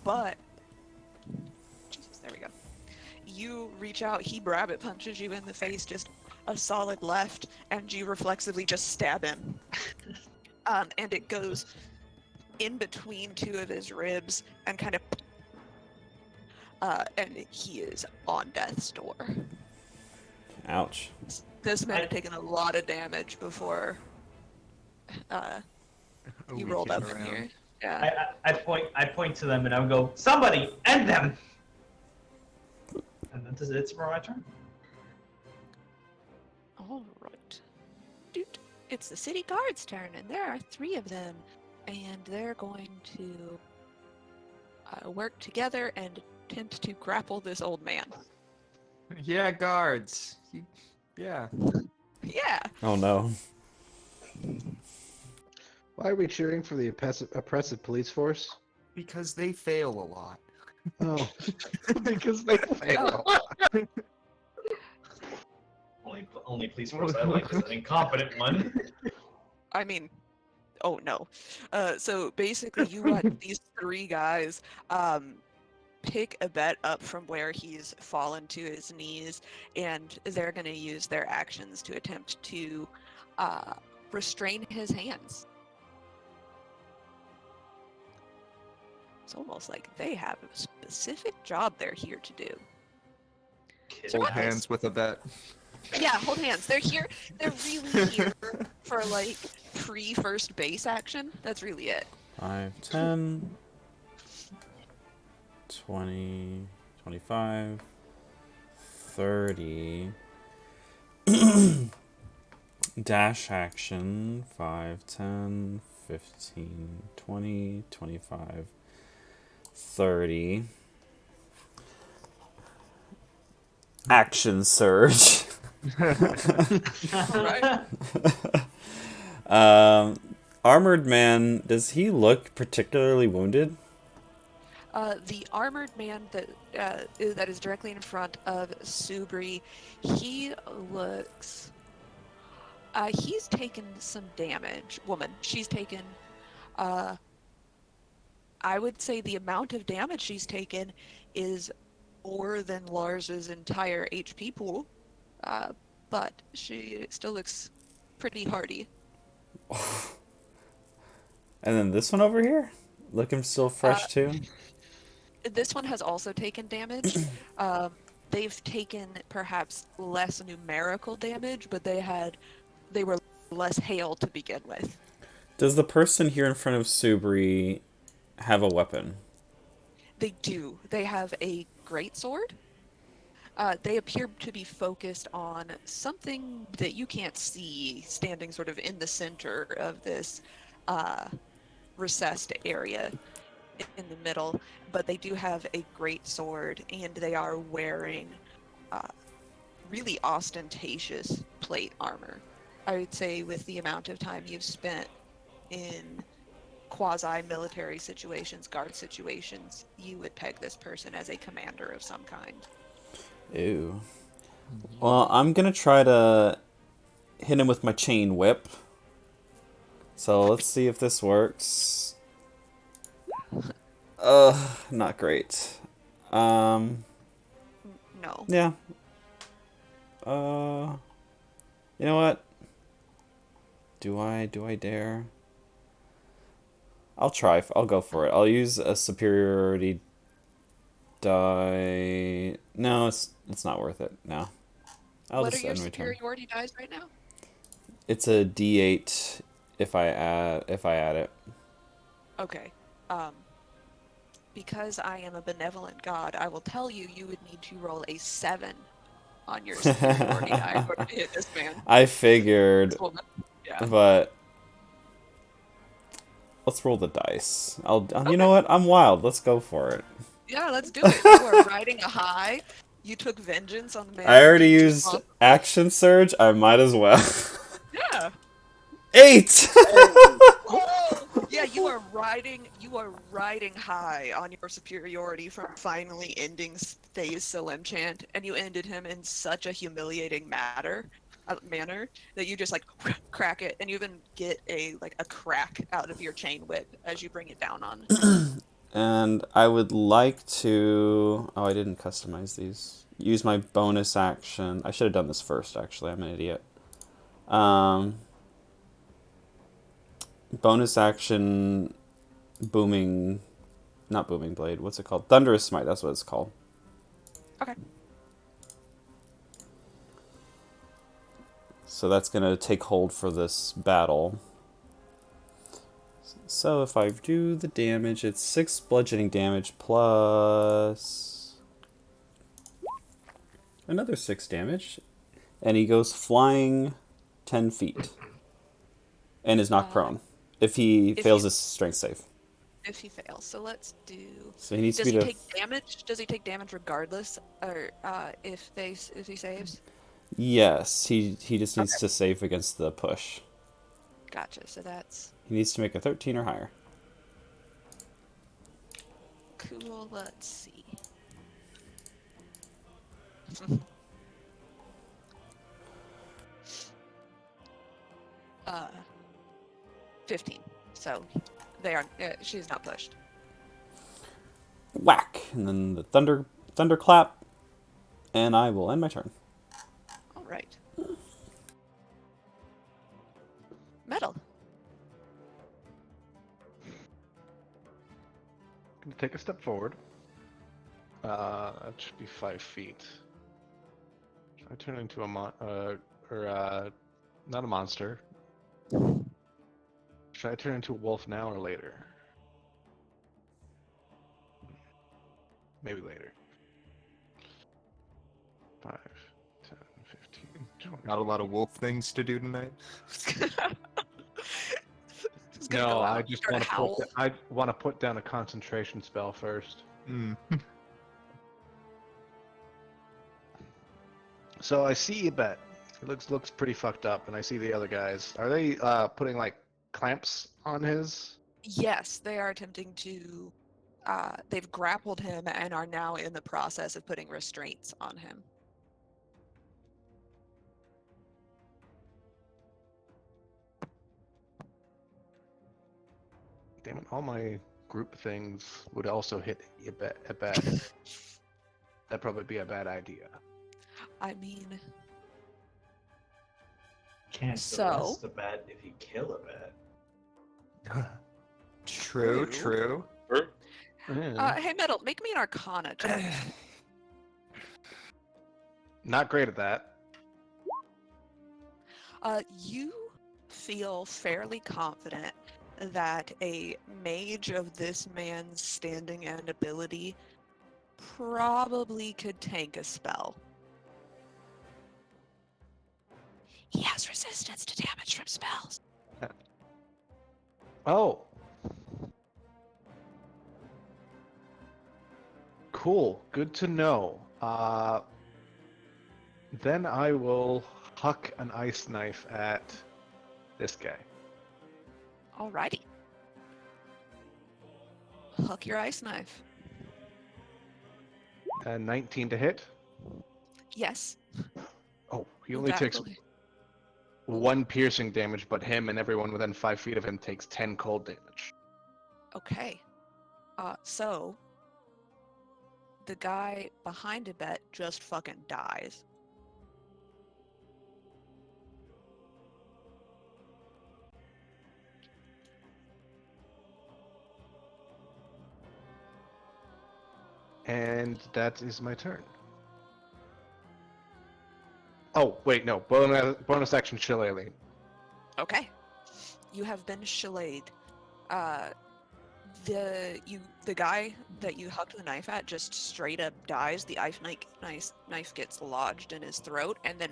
But Jesus, there we go. You reach out, he rabbit punches you in the face, just a solid left, and you reflexively just stab him. And it goes in between two of his ribs and kind of and he is on death's door. Ouch. This man had taken a lot of damage before he we rolled came up in around. here. Yeah. I point to them and I would go, somebody end them. And then it's for my turn. All right. Dude, it's the city guard's turn, and there are 3 of them, and they're going to work together and attempt to grapple this old man. Yeah, guards. Yeah. Yeah. Oh no. Why are we cheering for the oppressive police force? Because they fail a lot. Oh, because they fail. Only police force I like is an incompetent one. I mean, oh no. So basically, you let these 3 guys pick a bet up from where he's fallen to his knees, and they're going to use their actions to attempt to restrain his hands. It's almost like they have a specific job they're here to do. Hold Surprise. hands with a bet. Yeah, hold hands. They're here. They're really here for like pre-first base action. That's really it. 5, 10, 20, 25, 30. Dash action. 5, 10, 15, 20, 25, 30. Action surge. Right. Armored man, does he look particularly wounded? The armored man that is directly in front of Subri, he looks. He's taken some damage. Woman, she's taken. I would say the amount of damage she's taken is more than Lars's entire HP pool, but she still looks pretty hardy. And then this one over here? Looking still fresh too? This one has also taken damage. They've taken perhaps less numerical damage, but they were less hail to begin with. Does the person here in front of Subri have a weapon? They do. They have a greatsword. They appear to be focused on something that you can't see standing sort of in the center of this recessed area in the middle, but they do have a greatsword, and they are wearing really ostentatious plate armor. I would say with the amount of time you've spent in quasi-military situations, guard situations, you would peg this person as a commander of some kind. Ew. Well, I'm gonna try to hit him with my chain whip. So let's see if this works. Not great. No. Yeah. You know what? Do I dare? I'll try. I'll go for it. I'll use a superiority die. No, it's not worth it. No. What are your superiority dice right now? It's a D8 if I add it. Okay. Because I am a benevolent god, I will tell you you would need to roll a 7 on your superiority die in order to hit this man. I figured, Yeah. but let's roll the dice. You know what? I'm wild. Let's go for it. Yeah, let's do it. You are riding a high. You took vengeance on the man. I who already deemed you used responsible. action surge. I might as well. Yeah. 8. Yeah, you are riding high on your superiority from finally ending Thay's Salim chant, and you ended him in such a humiliating manner that you just like crack it, and you even get a crack out of your chain whip as you bring it down on him. And I would like to... Oh, I didn't customize these. Use my bonus action. I should have done this first, actually. I'm an idiot. Bonus action... Booming... Not Booming Blade. What's it called? Thunderous Smite. That's what it's called. Okay. So that's going to take hold for this battle. So if I do the damage, it's 6 bludgeoning damage plus another 6 damage. And he goes flying 10 feet. And is knocked prone. If he fails his strength save. If he fails. So let's do... So he needs Does to be he take damage? Does he take damage regardless, or if he saves? Yes, he just needs to save against the push. Gotcha. So that's He needs to make a 13 or higher. cool. Let's see. 15. So they are. She's not pushed. Whack! And then the thunderclap. And I will end my turn. All right. Metal. Gonna take a step forward. That should be 5 feet. Should I turn into a not a monster? Should I turn into a wolf now or later? Maybe later. 5, 10, 15, 20. Not a lot of wolf things to do tonight. Who's gonna No, go out I and just start want a to howl? put down a concentration spell first. Mm. So I see Bet. It looks pretty fucked up, and I see the other guys. Are they putting like clamps on his? Yes, they are attempting to. They've grappled him and are now in the process of putting restraints on him. Damn it! All my group things would also hit a Bet. That'd probably be a bad idea. I mean, Can't So- arrest a bat if you kill a bat. True, true. hey, Metal, make me an Arcana check. Not great at that. You feel fairly confident that a mage of this man's standing and ability probably could tank a spell. He has resistance to damage from spells. Oh. Cool. Good to know. Then I will huck an ice knife at this guy. Alrighty. Hook your ice knife. 19 to hit. Yes. Oh, he only takes Exactly. 1 piercing damage, but him and everyone within 5 feet of him takes 10 cold damage. Okay. So the guy behind a bet just fucking dies. And that is my turn. Oh, wait, no. Bonus action shillelagh. Okay. You have been shillayed. The guy that you hucked the knife at just straight up dies. The knife gets lodged in his throat and then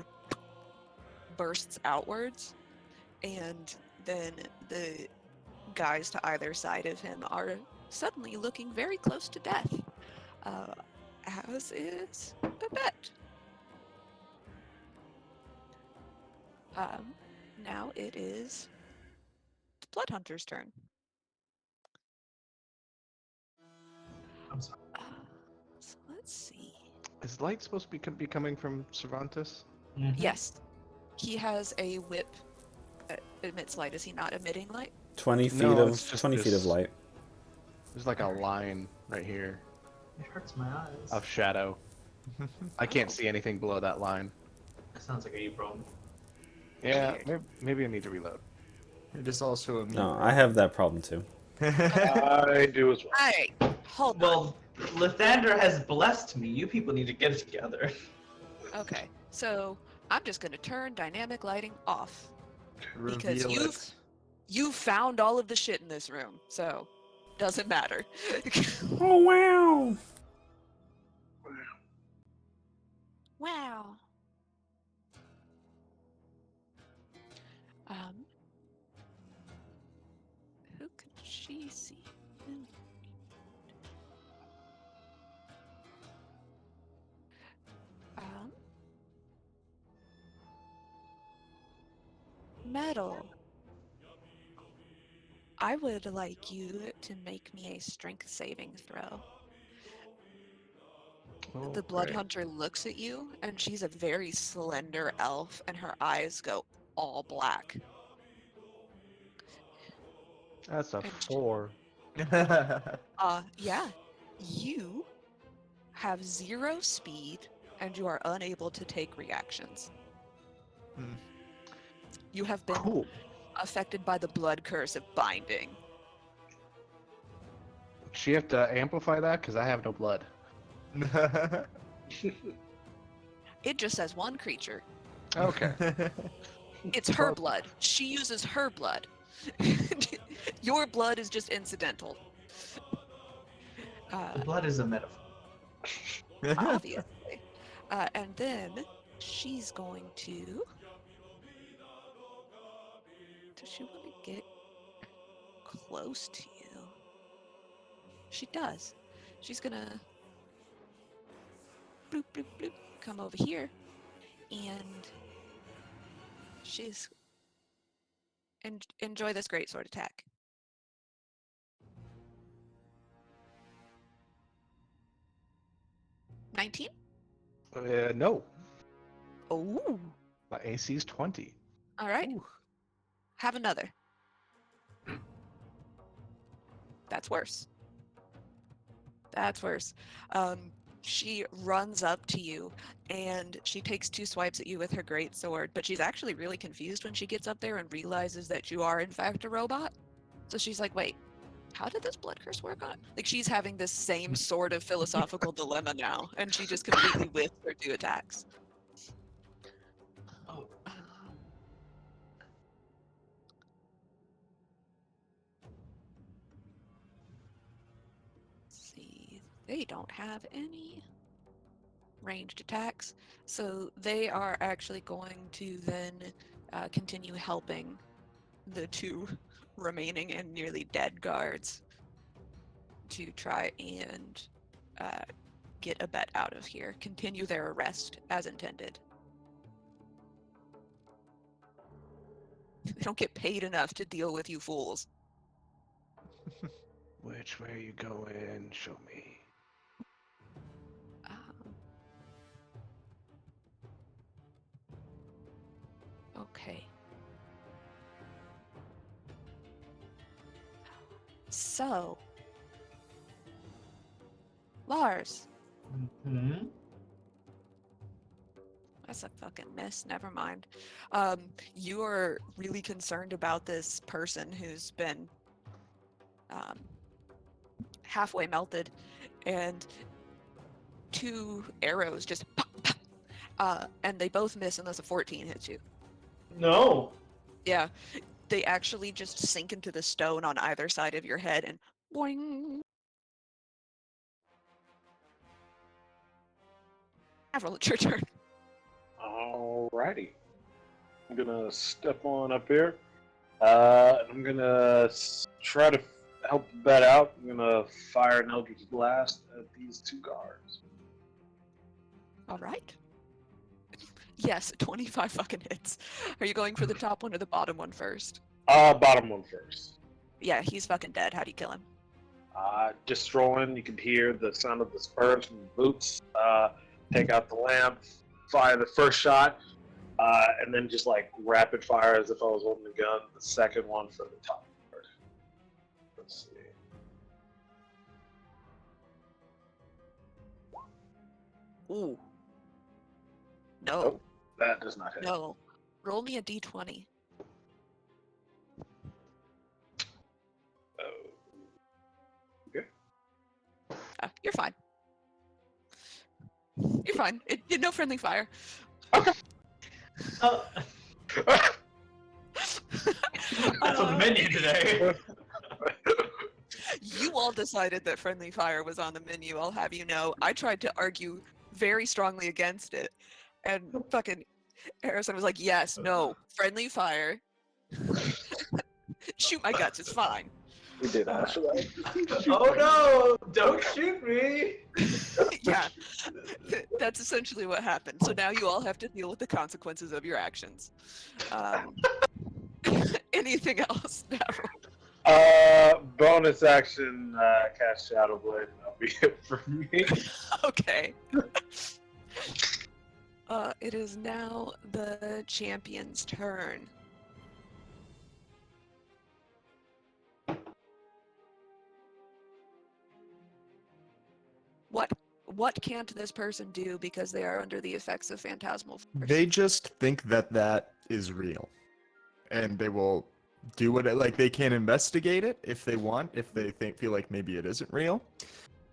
bursts outwards, and then the guys to either side of him are suddenly looking very close to death. Uh, as is Babette. Now it is the Blood Hunter's turn. I'm sorry. So let's see. Is light supposed to be coming from Cervantes? Mhm. Yes, he has a whip that emits light. Is he not emitting light? 20 feet No, of it's just 20 feet of this- light. There's like a line right here It hurts my eyes. of shadow. I can't see anything below that line. That sounds like a problem. Yeah, maybe I need to reload. It is also a No, I have that problem too. I do as well. Alright, hold on. Well, Lathander has blessed me. You people need to get it together. Okay, so I'm just gonna turn dynamic lighting off. Because Reveal you've- it. You found all of the shit in this room, so doesn't matter. Oh wow! Wow. Who could she see? Um, Metal. I would like you to make me a strength saving throw. The Blood Okay. Hunter looks at you, and she's a very slender elf, and her eyes go all black. That's a And- 4. Yeah. You have 0 speed, and you are unable to take reactions. Hmm. You have been Cool. affected by the blood curse of binding. She have to amplify that because I have no blood. It just says one creature. Okay. It's her blood. She uses her blood. Your blood is just incidental. The blood is a metaphor. Obviously. And then she's going to. Does she want to get close to you? She does. She's gonna bloop bloop bloop come over here, and she's enjoy this great sword attack. $19? No. Oh, My AC is 20. all right. Have another. That's worse. That's worse. She runs up to you and she takes 2 swipes at you with her great sword, but she's actually really confused when she gets up there and realizes that you are in fact a robot. So she's like, wait, how did this blood curse work on? Like, she's having this same sort of philosophical dilemma now, and she just completely whiffs her 2 attacks. Oh, Let's see, they don't have any ranged attacks, so they are actually going to then continue helping the 2 remaining and nearly dead guards to try and get a bet out of here, continue their arrest as intended. They don't get paid enough to deal with you fools. Which way are you going? Show me. Um, okay. So, Lars, hmm that's a fucking miss. Never mind. You are really concerned about this person who's been halfway melted, and 2 arrows just pop, pop, and they both miss unless a 14 hits you. No. Yeah, they actually just sink into the stone on either side of your head and Boing. Avril, it's your turn. Alrighty. I'm gonna step on up here. I'm gonna try to help the bet out. I'm gonna fire an Eldritch Blast at these two guards. All right. Yes, 25 fucking hits. Are you going for the top one or the bottom one first? Bottom one first. Yeah, he's fucking dead. How do you kill him? Just rolling. You can hear the sound of the spurs from the boots. Take out the lamp, fire the first shot, and then just like rapid fire as if I was holding a gun. The second one for the top guard. Let's see. Ooh. No. Nope. That does not hit. No. Roll me a d20. Oh. You're fine. You're fine. No friendly fire. Oh, that's on the menu today. You all decided that friendly fire was on the menu, I'll have you know. I tried to argue very strongly against it. And fucking Harrison was like, yes, no, friendly fire. Shoot my guts, it's fine. We did actually. Oh no! Don't shoot me! Yeah, that's essentially what happened. So now you all have to deal with the consequences of your actions. Anything else, Daryl? Bonus action, cast Shadow Blade, and that'll be it for me. Okay. It is now the champion's turn. What can't this person do because they are under the effects of phantasmal force? They just think that that is real, and they will do what like they can investigate it if they want, if they feel like maybe it isn't real,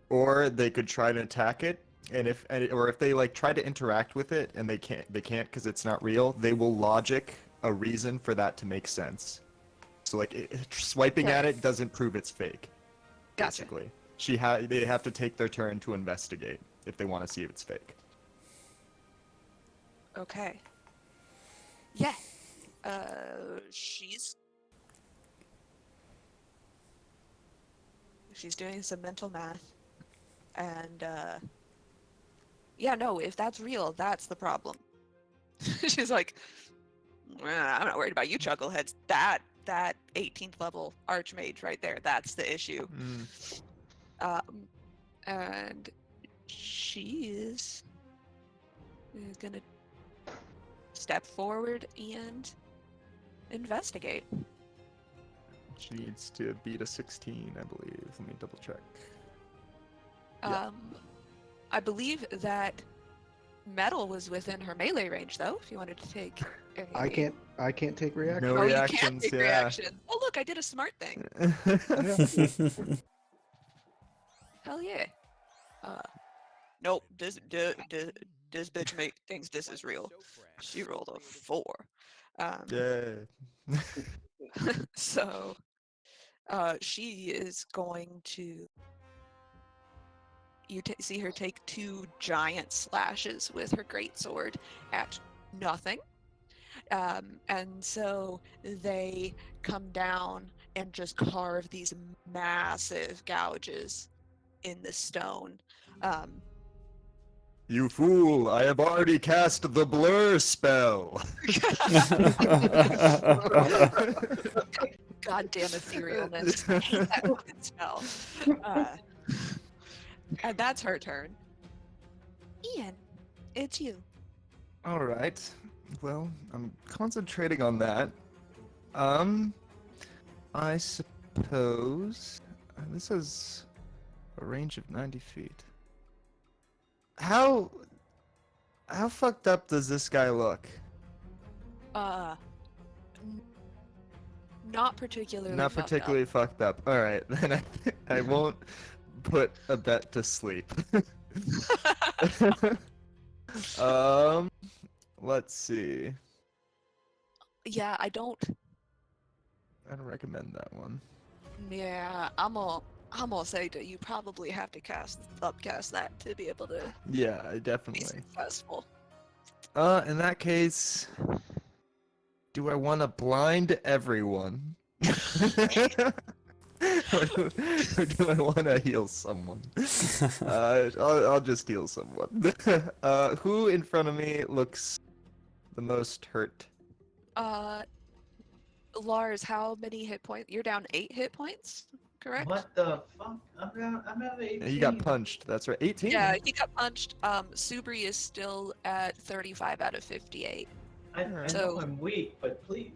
or they could try to attack it. And if they like try to interact with it and they can't because it's not real, they will logic a reason for that to make sense. So like swiping at it doesn't prove it's fake. Gotcha. Basically, they have to take their turn to investigate if they want to see if it's fake. Okay. Yeah. She's doing some mental math, and yeah, no, if that's real, that's the problem. She's like, I'm not worried about you chuckleheads. That 18th level archmage right there, that's the issue. And she is gonna step forward and investigate. She needs to beat a 16, I believe. Let me double check. Yeah. I believe that metal was within her melee range, though. If you wanted to take, I can't take reaction. No oh, you reactions, can't take yeah. reactions. Oh, look, I did a smart thing. Hell yeah. Nope. This bitch thinks this is real. She rolled a 4. Yeah. So, she is going to. You see her take 2 giant slashes with her greatsword at nothing. And so they come down and just carve these massive gouges in the stone. You fool! I have already cast the blur spell. Goddamn etherealness. I hate that fucking spell. And that's her turn. Ian, it's you. All right. Well, I'm concentrating on that. I suppose this is a range of 90 feet. How fucked up does this guy look? Not particularly. Not fucked particularly fucked up. All right, then I won't put a bet to sleep. Let's see. Yeah, I don't I don't recommend that one. Yeah, I'm a I'm gonna say that you probably have to upcast that to be able to Yeah, be definitely. successful. In that case, do I want to blind everyone? or do I want to heal someone? I'll just heal someone. Who in front of me looks the most hurt? Lars, how many hit points? You're down 8 hit points, correct? What the fuck? I'm at 18. You got punched. That's right. 18. Yeah, he got punched. Subri is still at 35 out of 58. I know So- I'm weak, but please.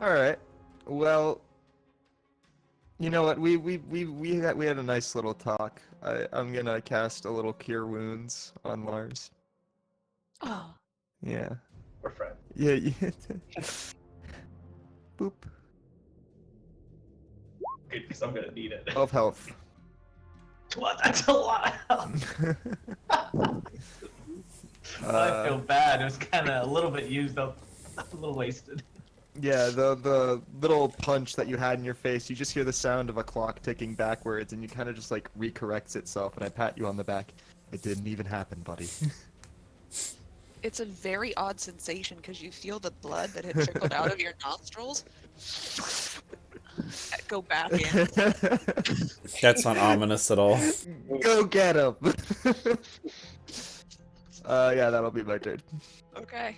All right. Well, you know what? We had a nice little talk. I'm gonna cast a little cure wounds on Lars. Oh, Yeah. We're friends. Yeah. Boop. Good, because I'm gonna need it. 12 health. What? That's a lot of help. I feel bad. It was kind of a little bit used up, a little wasted. Yeah, the little punch that you had in your face, you just hear the sound of a clock ticking backwards, and you kind of just like recorrects itself, and I pat you on the back. It didn't even happen, buddy. it's a very odd sensation because you feel the blood that had trickled out of your nostrils go back in. That's not ominous at all. Go get him! Yeah, that'll be my turn. Okay.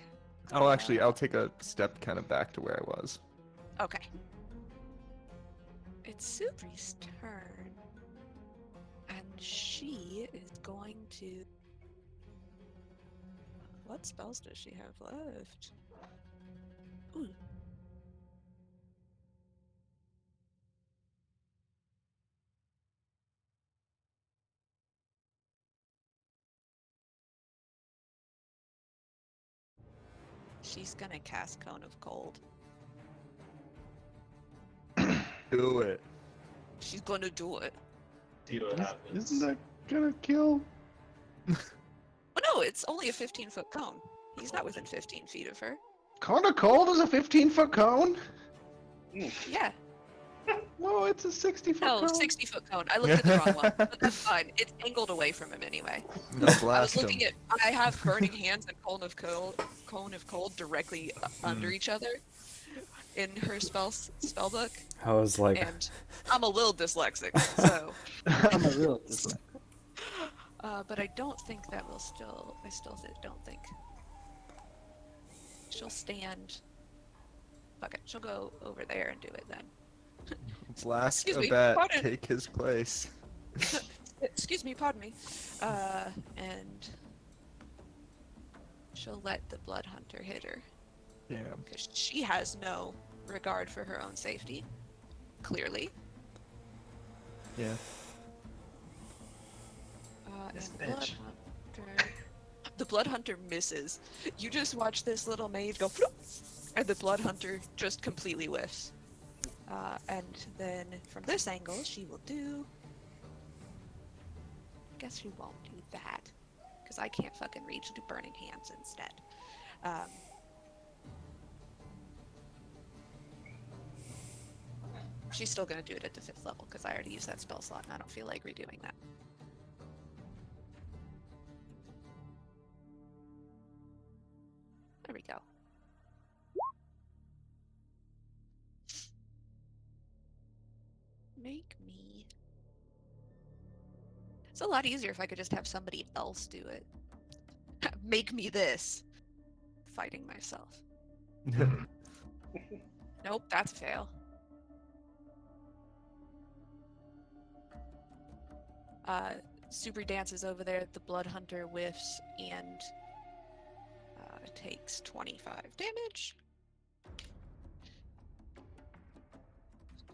I'll take a step kind of back to where I was. Okay. It's Subri's turn. And she is going to... What spells does she have left? Ooh. She's gonna cast Cone of Cold. Do it. She's gonna do it. See what happens. Isn't that gonna kill? Oh no, it's only a 15-foot cone. He's not within 15 feet of her. Cone of Cold is a 15-foot cone? Yeah. No, it's a 60-foot No, cone. 60-foot cone. I looked at the wrong one, but that's fine. It's angled away from him anyway. No, I was blast him. looking at. I have Burning Hands and Cone of Cold directly under each other in her spellbook, I was like, and I'm a little dyslexic, so. I'm a real dyslexic. But I don't think that will still. I still don't think. She'll stand. Fuck it. She'll go over there and do it then. Blast Excuse a me, bat, pardon. take his place. Excuse me, pardon me. And she'll let the Blood Hunter hit her. Yeah. Because she has no regard for her own safety. Clearly. Yeah. This And bitch. the Blood Hunter misses. You just watch this little mage go, "Floop," and the Blood Hunter just completely whiffs. And then from this angle, she will do. Guess she won't do that, because I can't fucking reach to Burning Hands instead. She's still gonna do it at the 5th level, because I already used that spell slot, and I don't feel like redoing that. There we go. Make me. It's a lot easier if I could just have somebody else do it. Make me this. Fighting myself. Nope, that's a fail. Super dances over there. The Blood Hunter whiffs and takes 25 damage.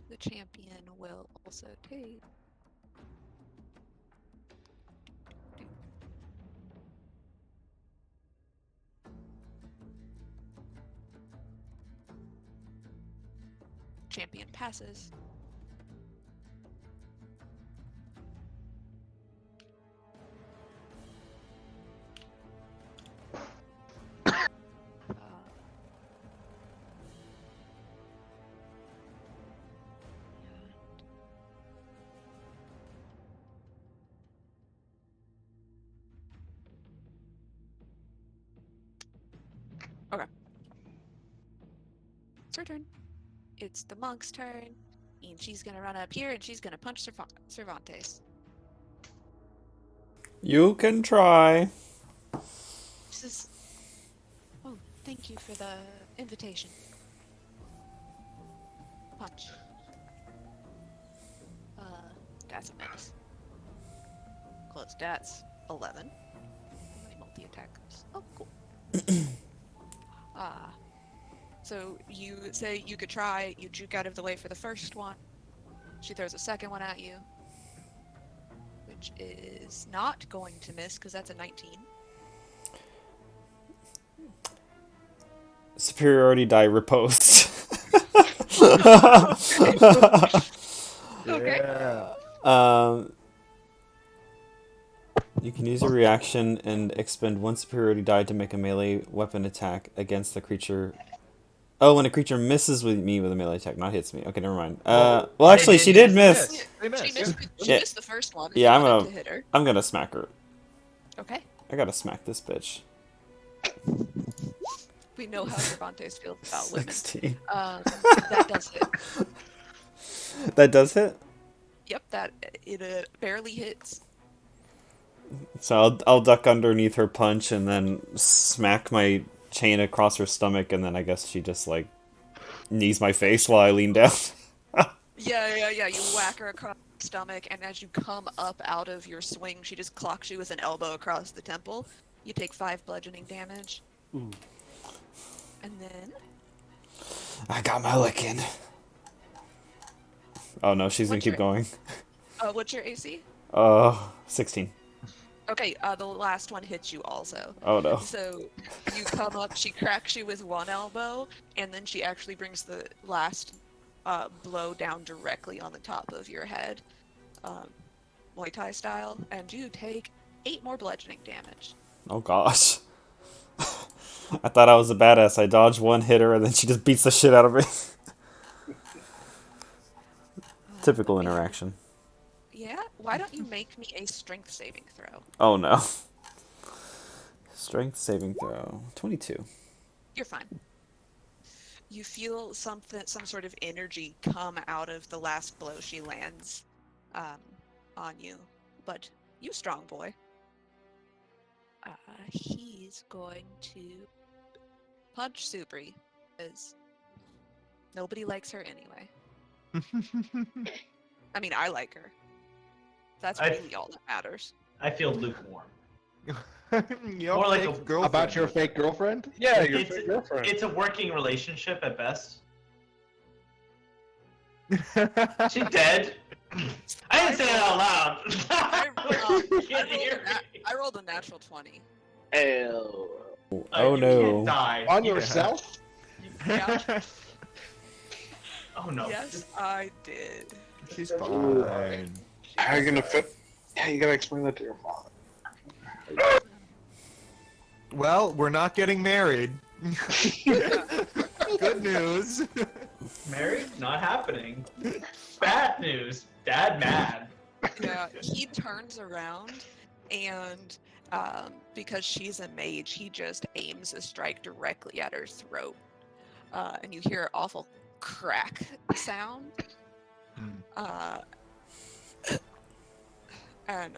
The champion will also take. Champion passes. it's her turn. It's the monk's turn, and she's gonna run up here and she's gonna punch Cervantes. You can try. She says, "Oh, thank you for the invitation." Punch. That's a miss. Close. That's 11. My multi-attackers. Oh, cool. So you say you could try, you juke out of the way for the first one. She throws a second one at you, which is not going to miss because that's a 19. Superiority die riposte. Okay. Yeah. You can use a reaction and expend one superiority die to make a melee weapon attack against the creature. Oh, when a creature misses with me with a melee attack, not hits me. Okay, never mind. Well, actually, she did miss. They She missed. missed the first one. If Yeah, you wanted to hit her. I'm gonna smack her. Okay. I gotta smack this bitch. We know how Cervantes feels about women. 16. That does hit. That does hit. Yep, that it barely hits. So I'll duck underneath her punch and then smack my chain across her stomach, and then I guess she just like knees my face while I lean down. Yeah. You whack her across the stomach, and as you come up out of your swing, she just clocks you with an elbow across the temple. You take 5 bludgeoning damage. Ooh. And then I got my licking. Oh no, she's gonna keep going. what's your AC? 16. Okay, the last one hits you also. Oh no. So you come up, she cracks you with one elbow, and then she actually brings the last blow down directly on the top of your head, Muay Thai style, and you take 8 more bludgeoning damage. Oh gosh. I thought I was a badass. I dodged one, hit her, and then she just beats the shit out of me. Typical interaction. Yeah? Why don't you make me a strength saving throw? Oh no. Strength saving throw. 22. You're fine. You feel some sort of energy come out of the last blow she lands on you. But you strong boy. He's going to punch Subri, because nobody likes her anyway. I mean, I like her. That's really all that matters. I feel lukewarm. Your More like fake a- girlfriend. About your fake girlfriend? Yeah, your It's, girlfriend. it's a working relationship at best. She dead? I didn't say that out loud. I rolled a natural 20. Hell. Oh You no. can't die. On You- yourself? Yeah. Oh no. Yes, I did. She's fine. How are you gonna fit? Yeah, you gotta explain that to your mom. Well, we're not getting married. Good news. Married? Not happening. Bad news. Dad mad. Yeah, he turns around and because she's a mage, he just aims a strike directly at her throat. And you hear an awful crack sound. And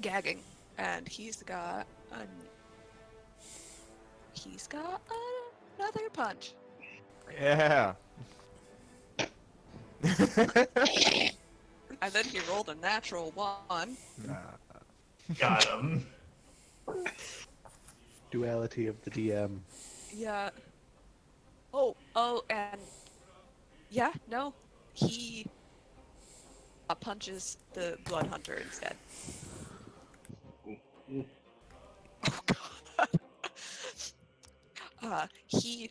gagging. And he's got another punch. Yeah. And then he rolled a natural 1. Got him. Duality of the DM. Yeah. Oh, and yeah, no, he punches the blood hunter instead. Oh god. He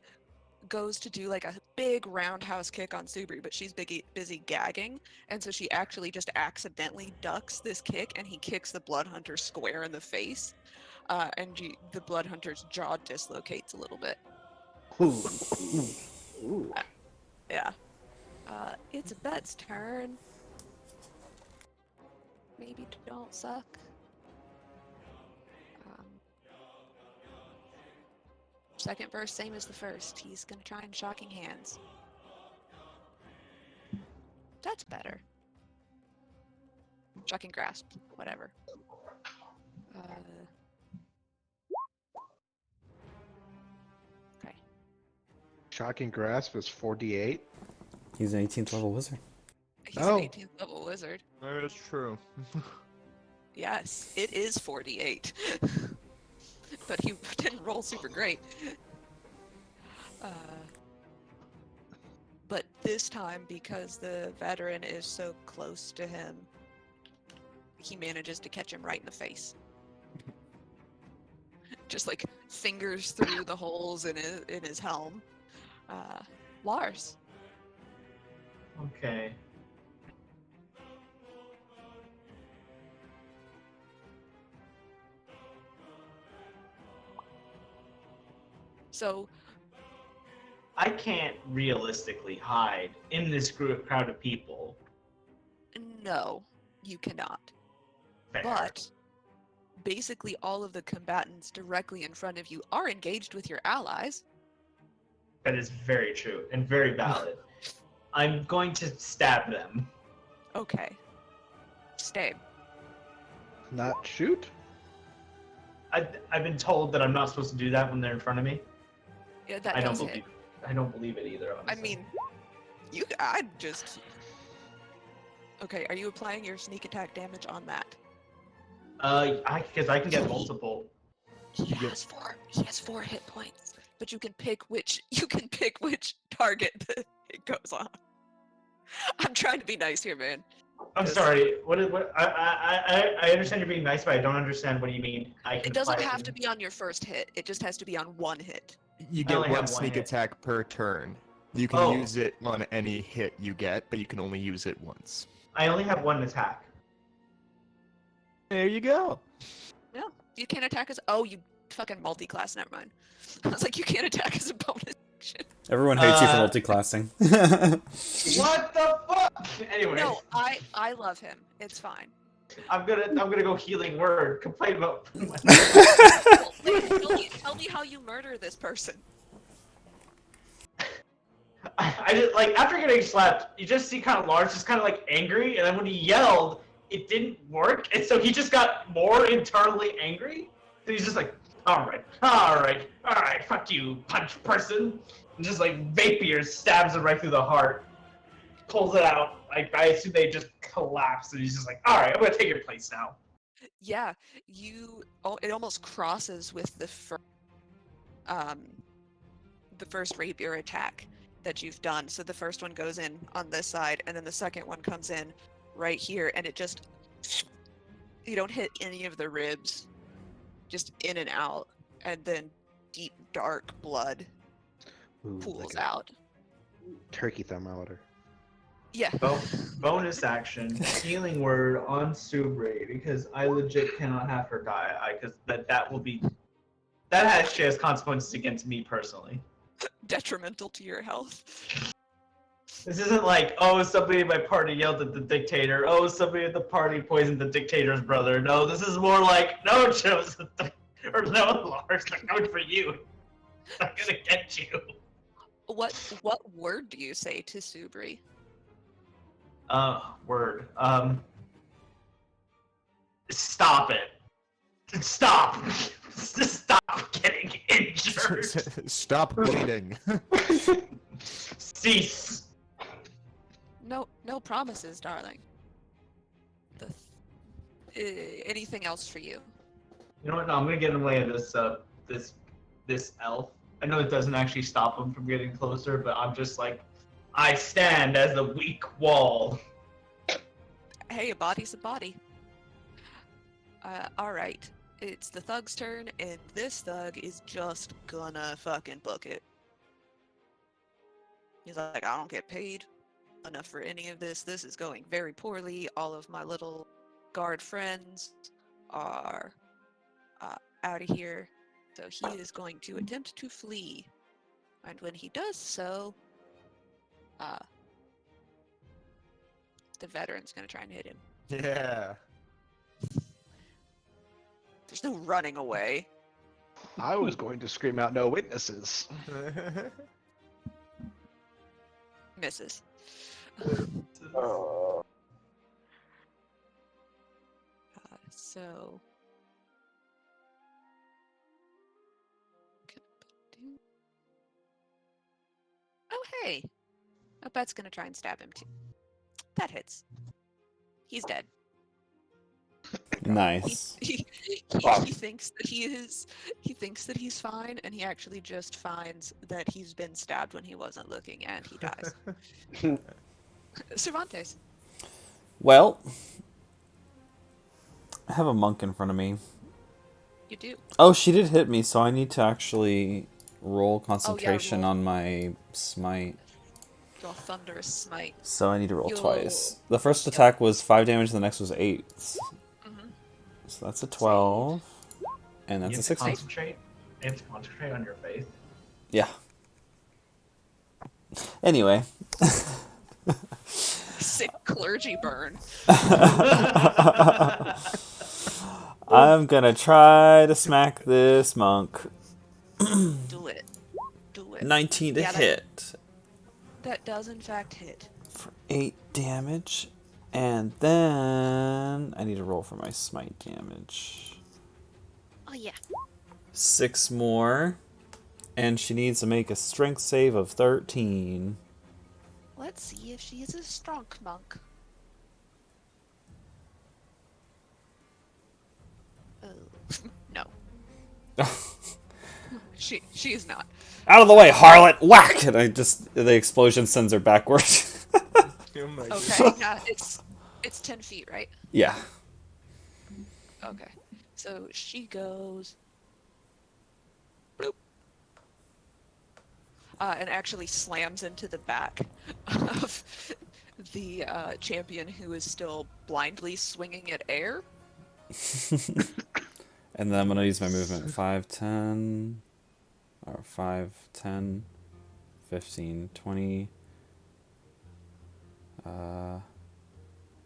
goes to do like a big roundhouse kick on Subri, but she's busy gagging, and so she actually just accidentally ducks this kick, and he kicks the blood hunter square in the face, and the blood hunter's jaw dislocates a little bit. Ooh. Yeah. It's Bet's turn. Maybe don't suck. Second burst, same as the first. He's gonna try and shocking hands. That's better. Shocking grasp, whatever. Okay. Shocking Grasp is 48. He's an 18th level wizard. He's Oh. an 18th level wizard. That is true. Yes, it is 48. But he didn't roll super great. But this time, because the veteran is so close to him, he manages to catch him right in the face. Just like fingers through the holes in his helm. Lars. Okay. So I can't realistically hide in this crowd of people. no, you cannot. Fair. But basically all of the combatants directly in front of you are engaged with your allies. That is very true and very valid. I'm going to stab them. Okay. Stay. Not shoot? I've been told that I'm not supposed to do that when they're in front of me. Yeah, that I don't does believe. hit. I don't believe it either. I Honestly. mean, I just. Okay, are you applying your sneak attack damage on that? because I can get multiple. He has four hit points, but you can pick which target that it goes on. I'm trying to be nice here, man. I'm sorry. What? I understand you're being nice, but I don't understand what you mean. It doesn't have to be on your first hit. It just has to be on one hit. You I get only one have one sneak hit. attack per turn. You can Oh. use it on any hit you get, but you can only use it once. I only have one attack. There you go. No, you can't attack as. Oh, you fucking multi-class. Never mind. I was like, you can't attack as a bonus action. Everyone hates you for Uh, multi-classing. What the fuck? Anyway, No, I love him. It's fine. I'm gonna go healing word. Complain about. Well, tell me how you murder this person. I just like after getting slapped, you just see kind of Lars just kind of like angry, and then when he yelled, it didn't work, and so he just got more internally angry. So he's just like, all right, fuck you, punch person, and just like vapier stabs him right through the heart, pulls it out. I assume they just collapse, and he's just like, all right, I'm gonna take your place now. Yeah, it almost crosses with the first rapier attack that you've done. So the first one goes in on this side, and then the second one comes in right here, and it just, you don't hit any of the ribs, just in and out, and then deep dark blood Ooh, pools like a out. turkey thermometer. Yeah. Bonus action, healing word on Subre, because I legit cannot have her die. Because that actually has consequences against me personally. Detrimental to your health. This isn't like, oh, somebody in my party yelled at the dictator. Oh, somebody at the party poisoned the dictator's brother. No, this is more like, no, Joseph, or no, Lars, I'm coming for you. I'm gonna get you. What word do you say to Subri? Word. Stop it. Stop. Stop getting injured. Stop bleeding. Cease. No promises, darling. Anything else for you? You know what? No, I'm gonna get in the way of this elf. I know it doesn't actually stop him from getting closer, but I'm just like, I stand as the weak wall. Hey, a body's a body. Alright. It's the thug's turn, and this thug is just gonna fucking book it. He's like, I don't get paid enough for any of this. This is going very poorly. All of my little guard friends are out of here. So he is going to attempt to flee. And when he does so, the veteran's gonna try and hit him. Yeah. There's no running away. I was going to scream out no witnesses. Misses. So. Oh, hey. Obet's gonna try and stab him too. That hits. He's dead. Nice. He thinks that he is. He thinks that he's fine, and he actually just finds that he's been stabbed when he wasn't looking, and he dies. Cervantes. Well, I have a monk in front of me. You do. Oh, she did hit me, so I need to actually roll concentration roll. on my smite. Your thunderous smite. So I need to roll You'll- twice. The first attack was 5 damage, the next was 8. Mm-hmm. So that's a 12. And that's You a have to 16. concentrate. You have to concentrate on your faith. Yeah. Anyway. Sick clergy burn. I'm gonna try to smack this monk. Do it. Do it. 19 to Yeah, hit. That does in fact hit. For 8 damage. And then I need to roll for my smite damage. Oh yeah. 6 more. And she needs to make a strength save of 13. Let's see if she's a strong monk. Oh no. She is not. Out of the way, harlot! Whack! And the explosion sends her backward. Oh my Okay, yeah, it's 10 feet, right? Yeah. Okay. So she goes bloop. And actually slams into the back of the champion who is still blindly swinging at air. And then I'm gonna use my movement 5, 10, or 5, 10, 15, 20,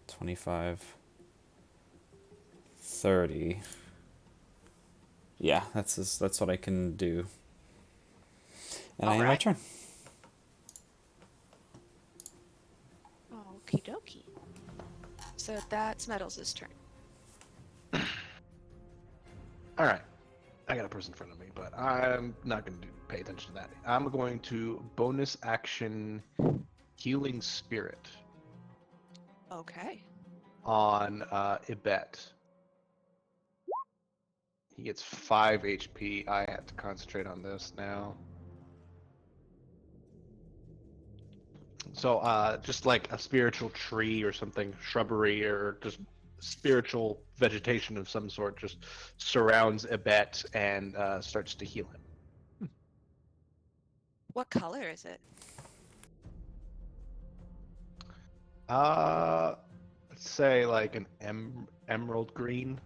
25, 30. Yeah, that's what I can do. And I end my Alright. turn. Okie dokie. So that's Metals' turn. All right. I got a person in front of me, but I'm not going to pay attention to that. I'm going to bonus action Healing Spirit Okay. on Ibet. He gets 5 HP. I have to concentrate on this now. So, just like a spiritual tree or something, shrubbery or just spiritual vegetation of some sort just surrounds Ibet and starts to heal him. What color is it? Let's say like an emerald green.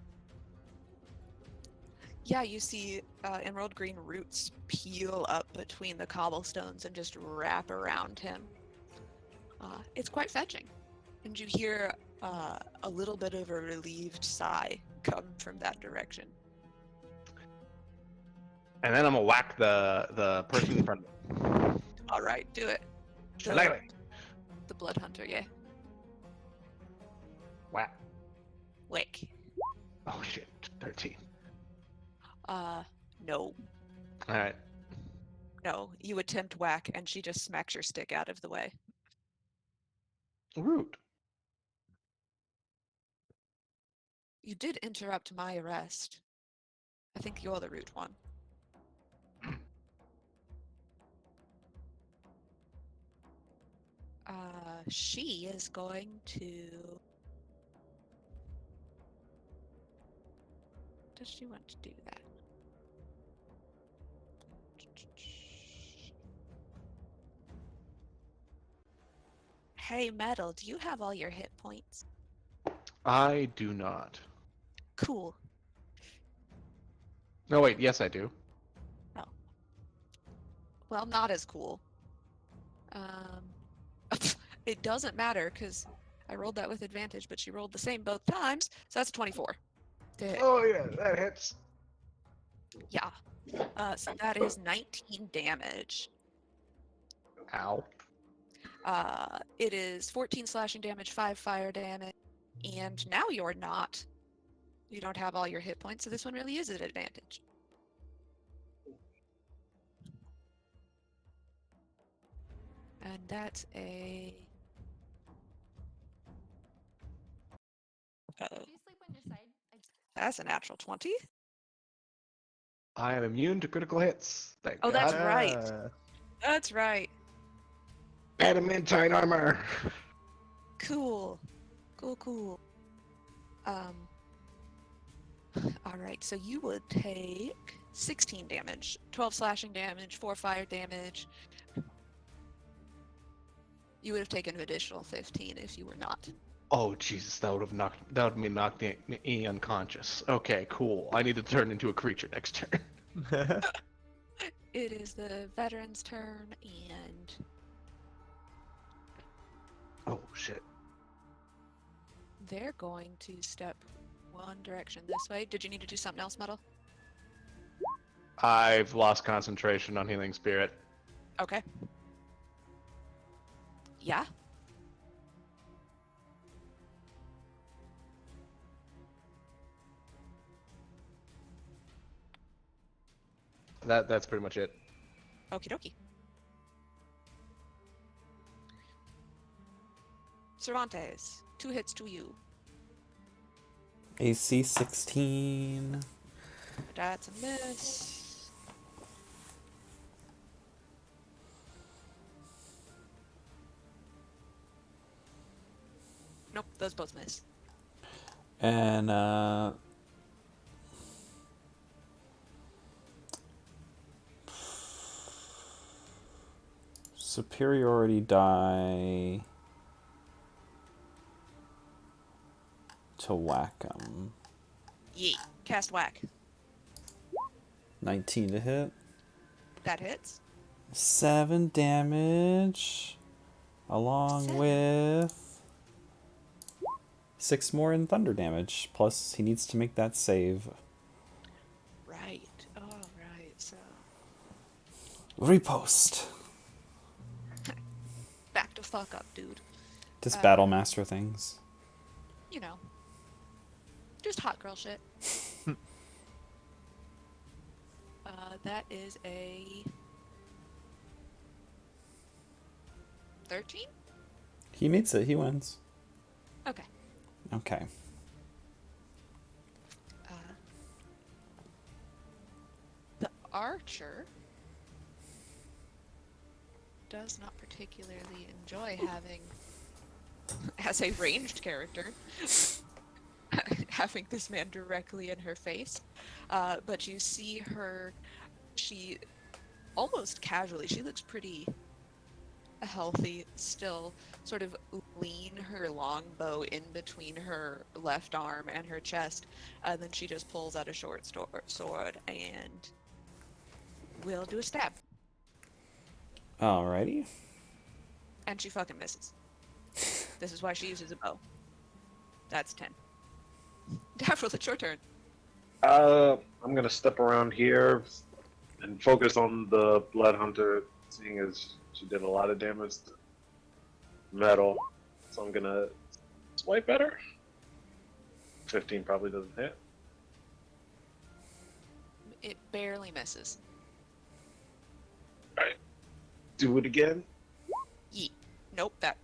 Yeah, you see emerald green roots peel up between the cobblestones and just wrap around him. It's quite fetching. And you hear a little bit of a relieved sigh come from that direction. And then I'm gonna whack the person in front of me. All right, do it. Shillelagh. The blood hunter, yeah. Whack. Wick. Oh shit, 13. No. Alright. No, you attempt whack and she just smacks your stick out of the way. Rude. You did interrupt my arrest. I think you're the rude one. She is going to... Does she want to do that? Hey, Metal, do you have all your hit points? I do not. Cool. No, wait, yes, I do. Well, not as cool. It doesn't matter because I rolled that with advantage, but she rolled the same both times, so that's 24. To hit. Oh, yeah, that hits. Yeah. So that is 19 damage. Ow. It is 14 slashing damage, 5 fire damage, and now you're not. You don't have all your hit points, so this one really is an advantage. And that's a. Do you sleep on your side? That's a natural 20. I am immune to critical hits. Thank Oh, that's God. right. That's right. Adamantine armor. Cool. Cool. Alright, so you would take 16 damage, 12 slashing damage, 4 fire damage. You would have taken an additional 15 if you were not. Oh Jesus, that would have knocked me unconscious. Okay, cool. I need to turn into a creature next turn. It is the veteran's turn, and Oh shit. they're going to step one direction this way. Did you need to do something else, Metal? I've lost concentration on healing spirit. Okay. Yeah. That's pretty much it. Okie dokie. Cervantes, 2 hits to you. AC 16. That's a miss. Nope, those both miss. And superiority die to whack him. Yeet. Cast whack. 19 to hit. That hits. 7 damage. Along 7. with 6 more in thunder damage. Plus, he needs to make that save. Right. Alright, so. Repost. Back to fuck up, dude. Just battle master things. You know. Just hot girl shit. That is a 13? He meets it. He wins. Okay. Okay. The archer does not particularly enjoy having, as a ranged character, having this man directly in her face. But you see her, she almost casually, she looks pretty healthy still, sort of lean her longbow in between her left arm and her chest, and then she just pulls out a short sword and will do a stab. Alrighty. And she fucking misses. This is why she uses a bow. That's 10. Davril, it's your turn. I'm gonna step around here and focus on the blood hunter, seeing as she did a lot of damage to metal. So I'm gonna swipe at her. 15 probably doesn't hit. It barely misses. Alright. Do it again. Yeet. Nope, that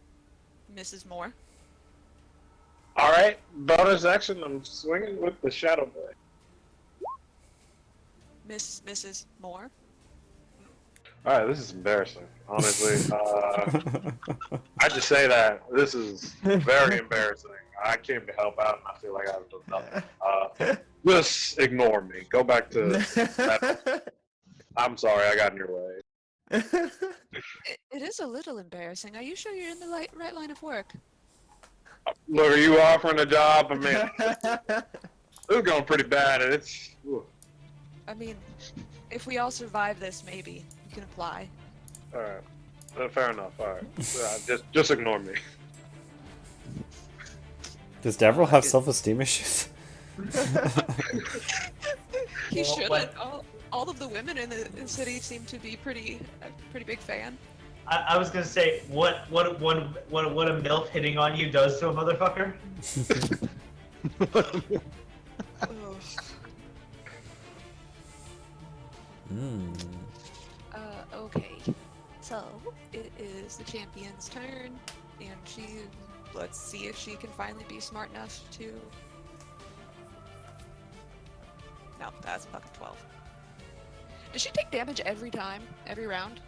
misses more. Alright, bonus action, I'm swinging with the Shadow Blade. Misses more. Alright, this is embarrassing, honestly. I just say that. This is very embarrassing. I came to help out and I feel like I've done nothing. Just ignore me. Go back to that. I'm sorry, I got in your way. It is a little embarrassing. Are you sure you're in the right line of work? Look, are you offering a job? I mean, this is going pretty bad. It's. I mean, if we all survive this, maybe you can apply. Alright. Fair enough. Alright. Just ignore me. Does Davril have self-esteem issues? He Well, should. what- All of the women in the city seem to be a pretty big fan. I was gonna say what a MILF hitting on you does to a motherfucker. Ugh. Okay. So it is the champion's turn, and let's see if she can finally be smart enough to. No, that's a fucking 12. Does she take damage every time, every round?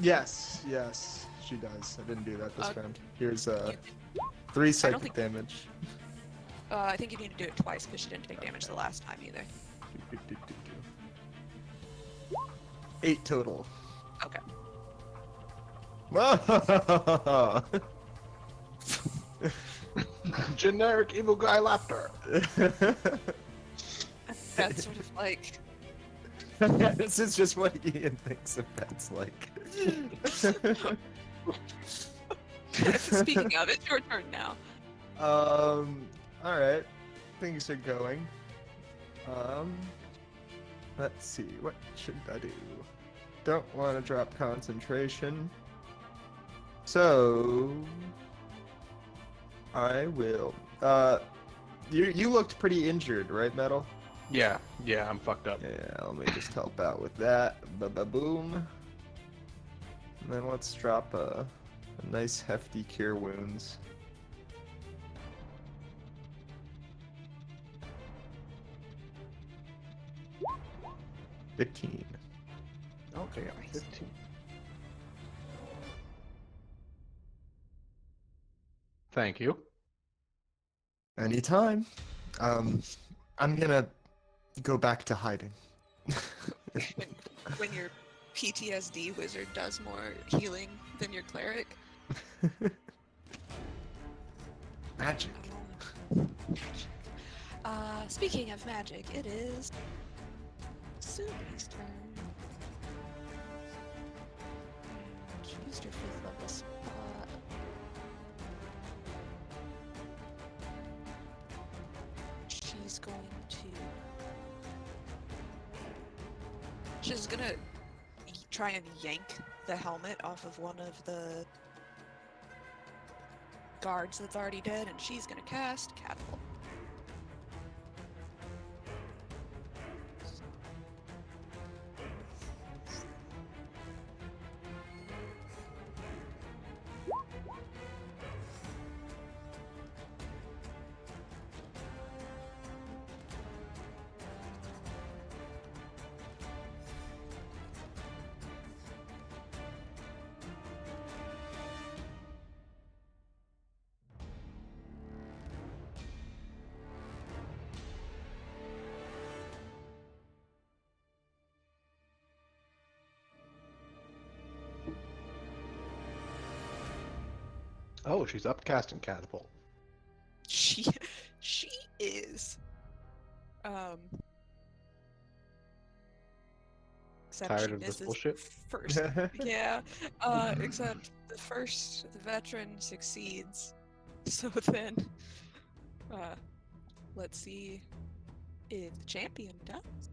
Yes, she does. I didn't do that this Uh, round. Here's You- 3 I don't psychic think- damage. I think you need to do it twice because she didn't take damage the last time either. 8 total. Okay. Generic evil guy laughter. That's sort of like. This is just what Ian thinks of pets like. Speaking of, it's your turn now. Alright. Things are going. Let's see, what should I do? Don't want to drop concentration. So I will. You looked pretty injured, right, Metal? Yeah, I'm fucked up. Yeah, let me just help out with that. Ba-ba-boom. And then let's drop a nice hefty cure wounds. $15. Okay, 15. Thank you. Anytime. I'm gonna go back to hiding. When your PTSD wizard does more healing than your cleric. Magic. Speaking of magic, it is Subi's turn. She used her 5th level spot. She's going to. She's gonna try and yank the helmet off of one of the guards that's already dead, and she's gonna cast Catapult. Oh, she's upcasting catapult. She is. Except Tired she of this misses bullshit? first. Yeah. Except the veteran succeeds. So then, let's see if the champion does.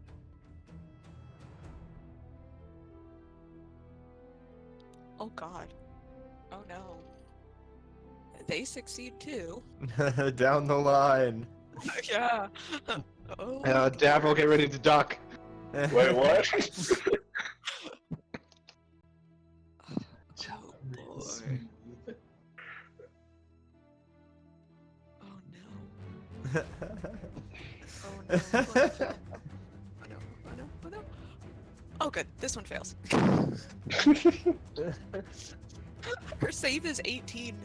Oh God. Oh no. They succeed too. Down the line. Yeah. Oh. Davil, get ready to duck. Wait, what? Oh boy. Oh no. Oh no. Oh no. Oh no. Oh no. Oh good. This one fails. Her save is 18.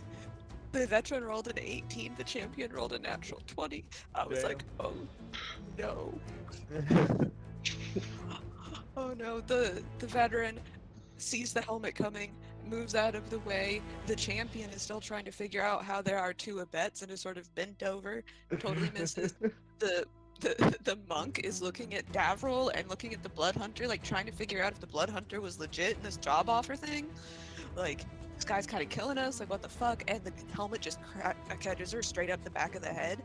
The veteran rolled an 18. The champion rolled a natural 20. I was like, oh no. Oh no. The veteran sees the helmet coming, moves out of the way. The champion is still trying to figure out how there are 2 abets and is sort of bent over. Totally misses. The monk is looking at Davril and looking at the blood hunter, like trying to figure out if the blood hunter was legit in this job offer thing. Like, this guy's kind of killing us, like what the fuck? And the helmet just catches her straight up the back of the head.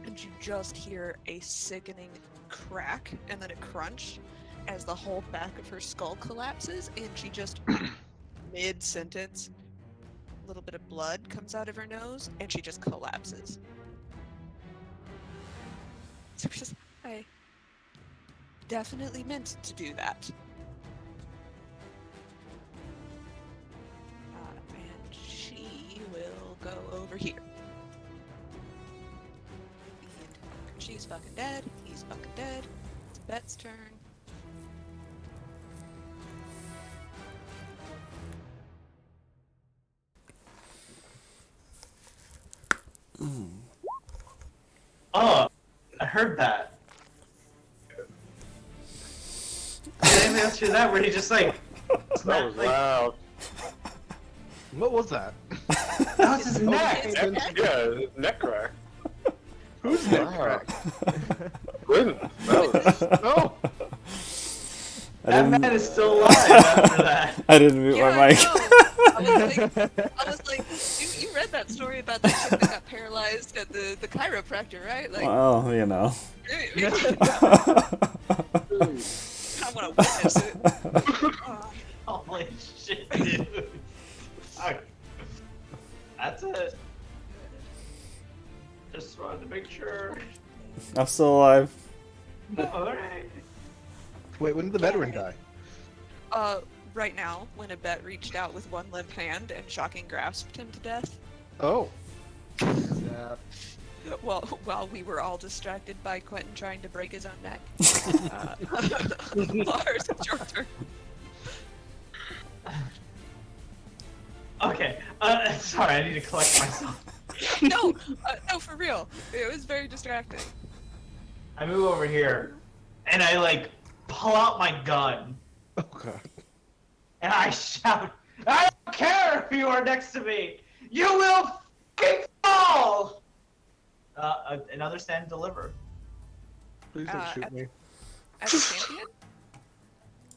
and you just hear a sickening crack and then a crunch as the whole back of her skull collapses, and she just mid-sentence, a little bit of blood comes out of her nose, and she just collapses. So she's just, I definitely meant to do that. And she will go over here. And she's fucking dead. He's fucking dead. It's Bet's turn. Oh, I heard that. Anything else to that? Where he just like That snapped, was like, loud. What was that? that was his neck. Yeah, neck crack. Who's that Wow. crack? Gwyn. That was. Oh! That man is still alive after that. I didn't mute Yeah, my mic. I was like, you read that story about that chick that got paralyzed at the chiropractor, right? Like, Well, you know. I want to witness it. Holy shit, dude. Fuck. That's it. Just wanted to make sure. I'm still alive. Alright. Wait, when did the veteran die? Right now, when a bet reached out with one limp hand and shocking grasped him to death, Oh. Yeah. well, while we were all distracted by Quentin trying to break his own neck. Lars, it's your turn. Okay. Sorry, I need to collect myself. No, for real. It was very distracting. I move over here, and I like pull out my gun, Oh god. and I shout, "I don't care if you are next to me. You will f***ing fall!" Another stand and deliver. Please don't shoot me. As a champion?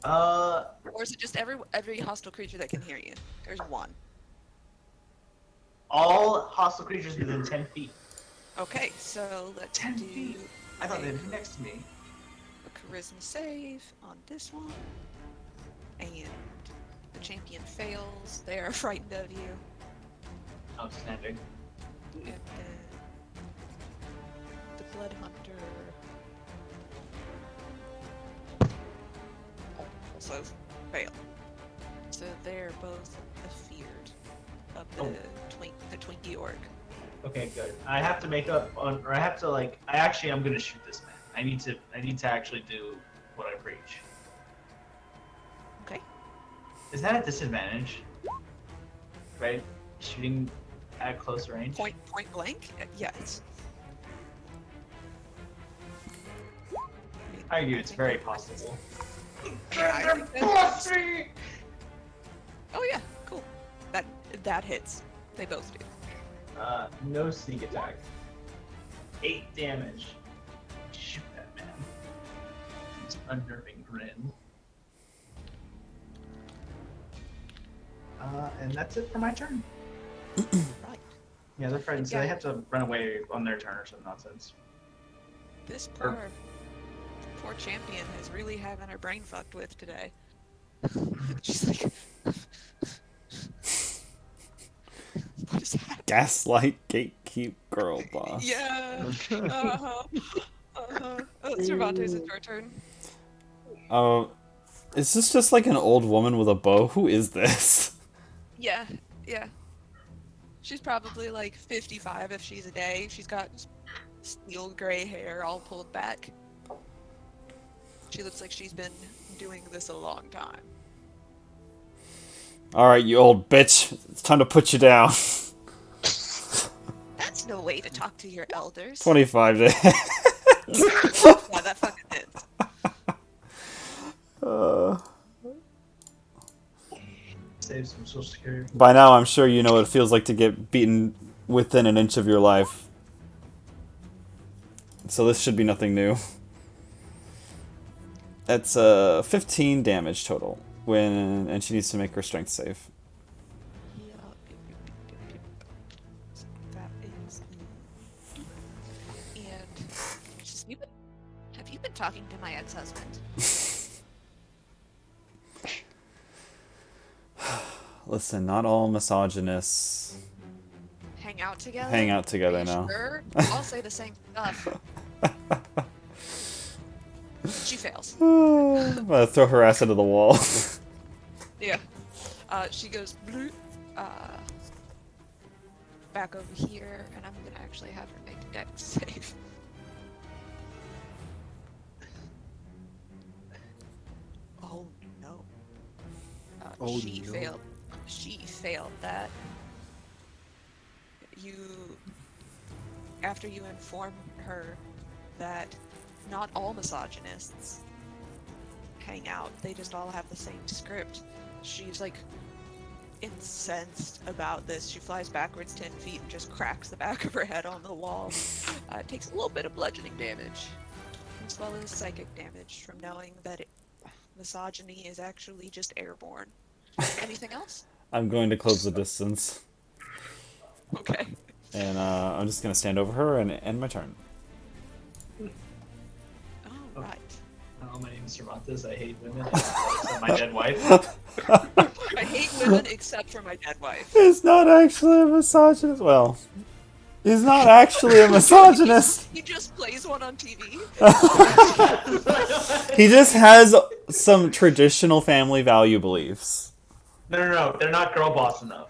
Or is it just every hostile creature that can hear you? There's one. All hostile creatures within 10 feet. Okay, so let's 10 do feet. I thought they'd be next to me. a charisma save on this one. And the champion fails. They are frightened of you. Outstanding. And then the blood hunter also fail. So they're both afeared of the Twinkie orc. Okay, good. I have to make up on, or I have to like. I'm gonna shoot this man. I need to actually do what I preach. Okay. Is that a disadvantage? Right? Shooting at close range. Point blank? Yes. I argue it's very possible. I think that's- Oh yeah, cool. That hits. They both do. No sneak attack. 8 damage. Shoot that man. It's unnerving grin. And that's it for my turn. Right. Yeah, they're frightened, so Yeah. they have to run away on their turn or some nonsense. This poor champion is really having her brain fucked with today. She's like, what is happening? Gaslight, gatekeep, girl boss. Yeah. Oh, Cervantes, it's your turn. Is this just like an old woman with a bow? Who is this? Yeah. She's probably like 55 if she's a day. She's got steel gray hair all pulled back. She looks like she's been doing this a long time. Alright, you old bitch. It's time to put you down. That's no way to talk to your elders. 25 days. Yeah, that fucking hits. Save some social security. By now, I'm sure you know what it feels like to get beaten within an inch of your life. So this should be nothing new. That's 15 damage total. And she needs to make her strength save. That is. And talking to my ex-husband. Listen, not all misogynists Hang out together? hang out Are together you now. sure? I'll say the same stuff. She fails. I'm gonna throw her ass into the wall. Yeah. She goes bloop, back over here, and I'm gonna actually have her make a dex save. Oh no. Oh, She no. failed. She failed that. You, after you inform her that not all misogynists hang out, they just all have the same script. She's like incensed about this. She flies backwards 10 feet and just cracks the back of her head on the wall. Takes a little bit of bludgeoning damage, as well as psychic damage from knowing that misogyny is actually just airborne. Anything else? I'm going to close the distance. Okay. And I'm just going to stand over her and end my turn. All right. Oh, my name is Cervantes. I hate women. Except my dead wife. I hate women except for my dead wife. He's not actually a misogynist. Well, he's not actually a misogynist. He just plays one on TV. He just has some traditional family value beliefs. No. They're not girl boss enough.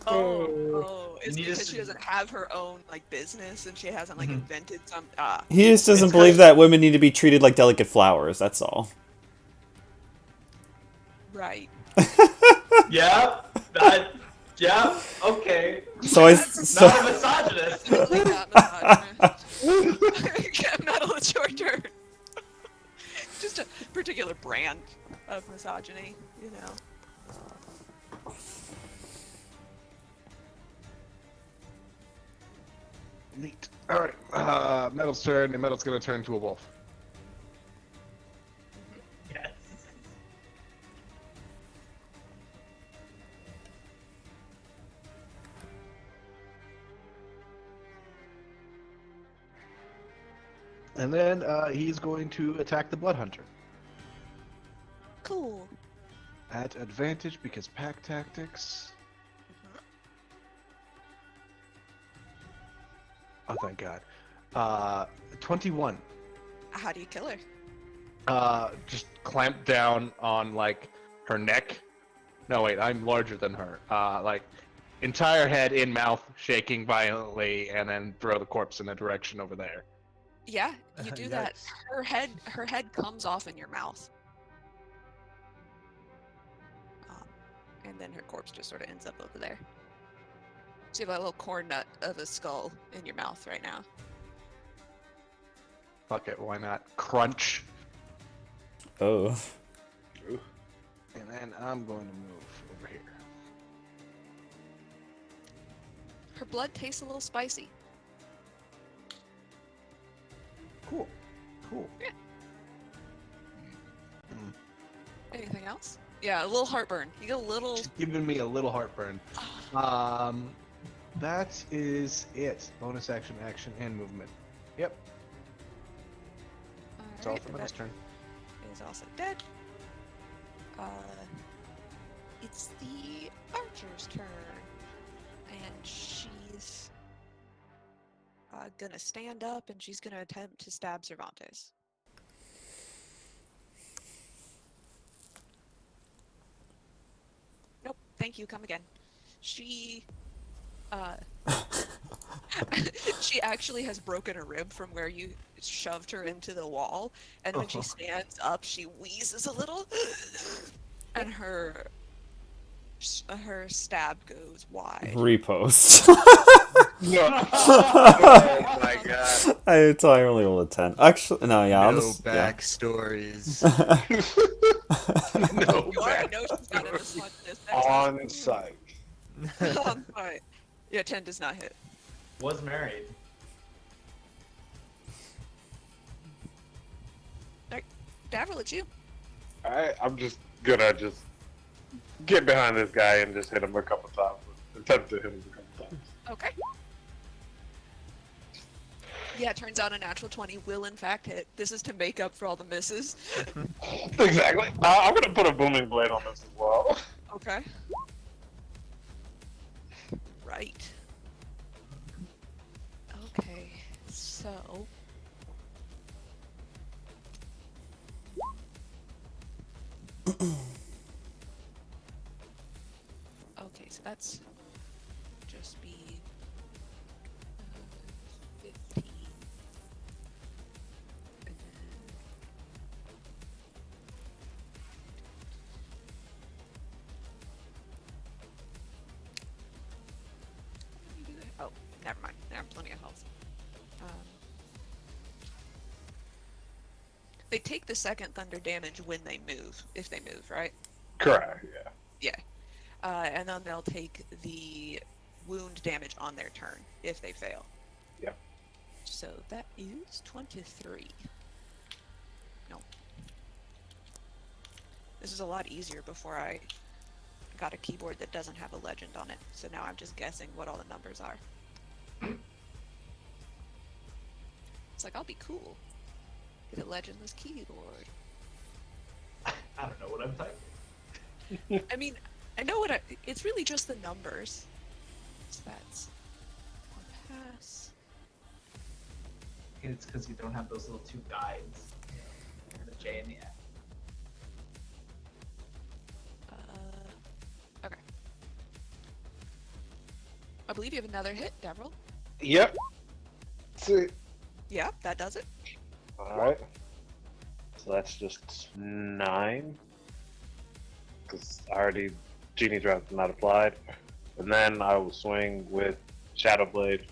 Oh, it's You need because to- she doesn't have her own like business and she hasn't like invented some. He just doesn't It's believe kinda- that women need to be treated like delicate flowers, that's all. Right. Yeah. Yeah. Okay. So I... Not So, a misogynist. Definitely not misogynist. Metal, it's your turn. Just a particular brand of misogyny, you know. Neat. All right. Metal's turn, and Metal's gonna turn to a wolf. Yes. And then he's going to attack the Blood Hunter Cool. at advantage because pack tactics. Oh, thank God. 21. How do you kill her? Just clamp down on like her neck. No, wait, I'm larger than her. Like entire head in mouth, shaking violently, and then throw the corpse in a direction over there. Yeah, you do that. Yikes. Her head comes off in your mouth. And then her corpse just sort of ends up over there. So you have a little corn nut of a skull in your mouth right now. Fuck it, why not? Crunch. oh. And then I'm going to move over here. Her blood tastes a little spicy. Cool. Cool. Anything else? Yeah, a little heartburn. You get a little. She's giving me a little heartburn. That is it. Bonus action, action, and movement. Yep. That's all Alright, for and Metal's that turn. is also dead. It's the archer's turn, and she's gonna stand up and she's gonna attempt to stab Cervantes. Nope. Thank you. Come again. She she actually has broken a rib from where you shoved her into the wall, and when she stands up, she wheezes a little, and her stab goes wide. Repost. Oh my god. I only rolled a 10. Actually, no, yeah, I'll No just... Yeah. backstories. No, You already know she's got a misogynist. On site. On site. Yeah, 10 does not hit. Was married. Davril, it's you. I'm just gonna get behind this guy and just hit him a couple times. Attempt to hit him a couple times. Okay. Yeah, it turns out a natural 20 will in fact hit. This is to make up for all the misses. Exactly. I'm gonna put a booming blade on this as well. Okay. Right. Okay, so... Okay, so that's just be 15. And then how do you do that? Oh, never mind. I have plenty of health. They take the second thunder damage when they move, if they move, right? Correct. Yeah. Yeah. And then they'll take the wound damage on their turn if they fail. Yep. So that is 23. No. This is a lot easier before I got a keyboard that doesn't have a legend on it. So now I'm just guessing what all the numbers are. It's like, I'll be cool. Get a legendless keyboard. I don't know what I'm typing. I mean, I know it's really just the numbers. So that's one pass. It's because you don't have those little two guides. The J and the F. Okay. I believe you have another hit, Devril. Yep. See. Yeah, that does it. All right. So that's just 9. Because I already Genie Draft not applied, and then I will swing with Shadow Blade,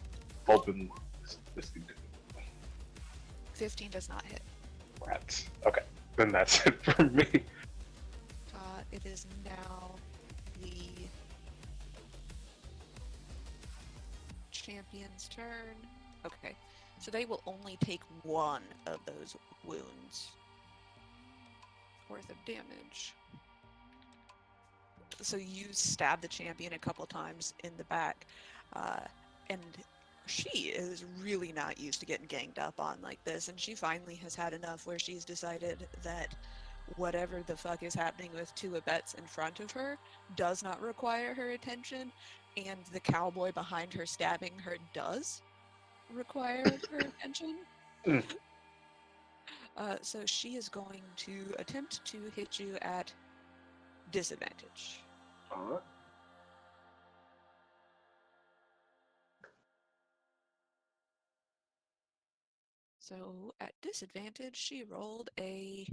hoping this can do 15 does not hit. rats. Okay, then that's it for me. It is now the champion's turn. Okay, so they will only take one of those wounds worth of damage. So you stab the champion a couple times in the back, and she is really not used to getting ganged up on like this, and she finally has had enough where she's decided that whatever the fuck is happening with two abets in front of her does not require her attention, and the cowboy behind her stabbing her does require her attention. Mm. So she is going to attempt to hit you at disadvantage. Alright. So at disadvantage, she rolled a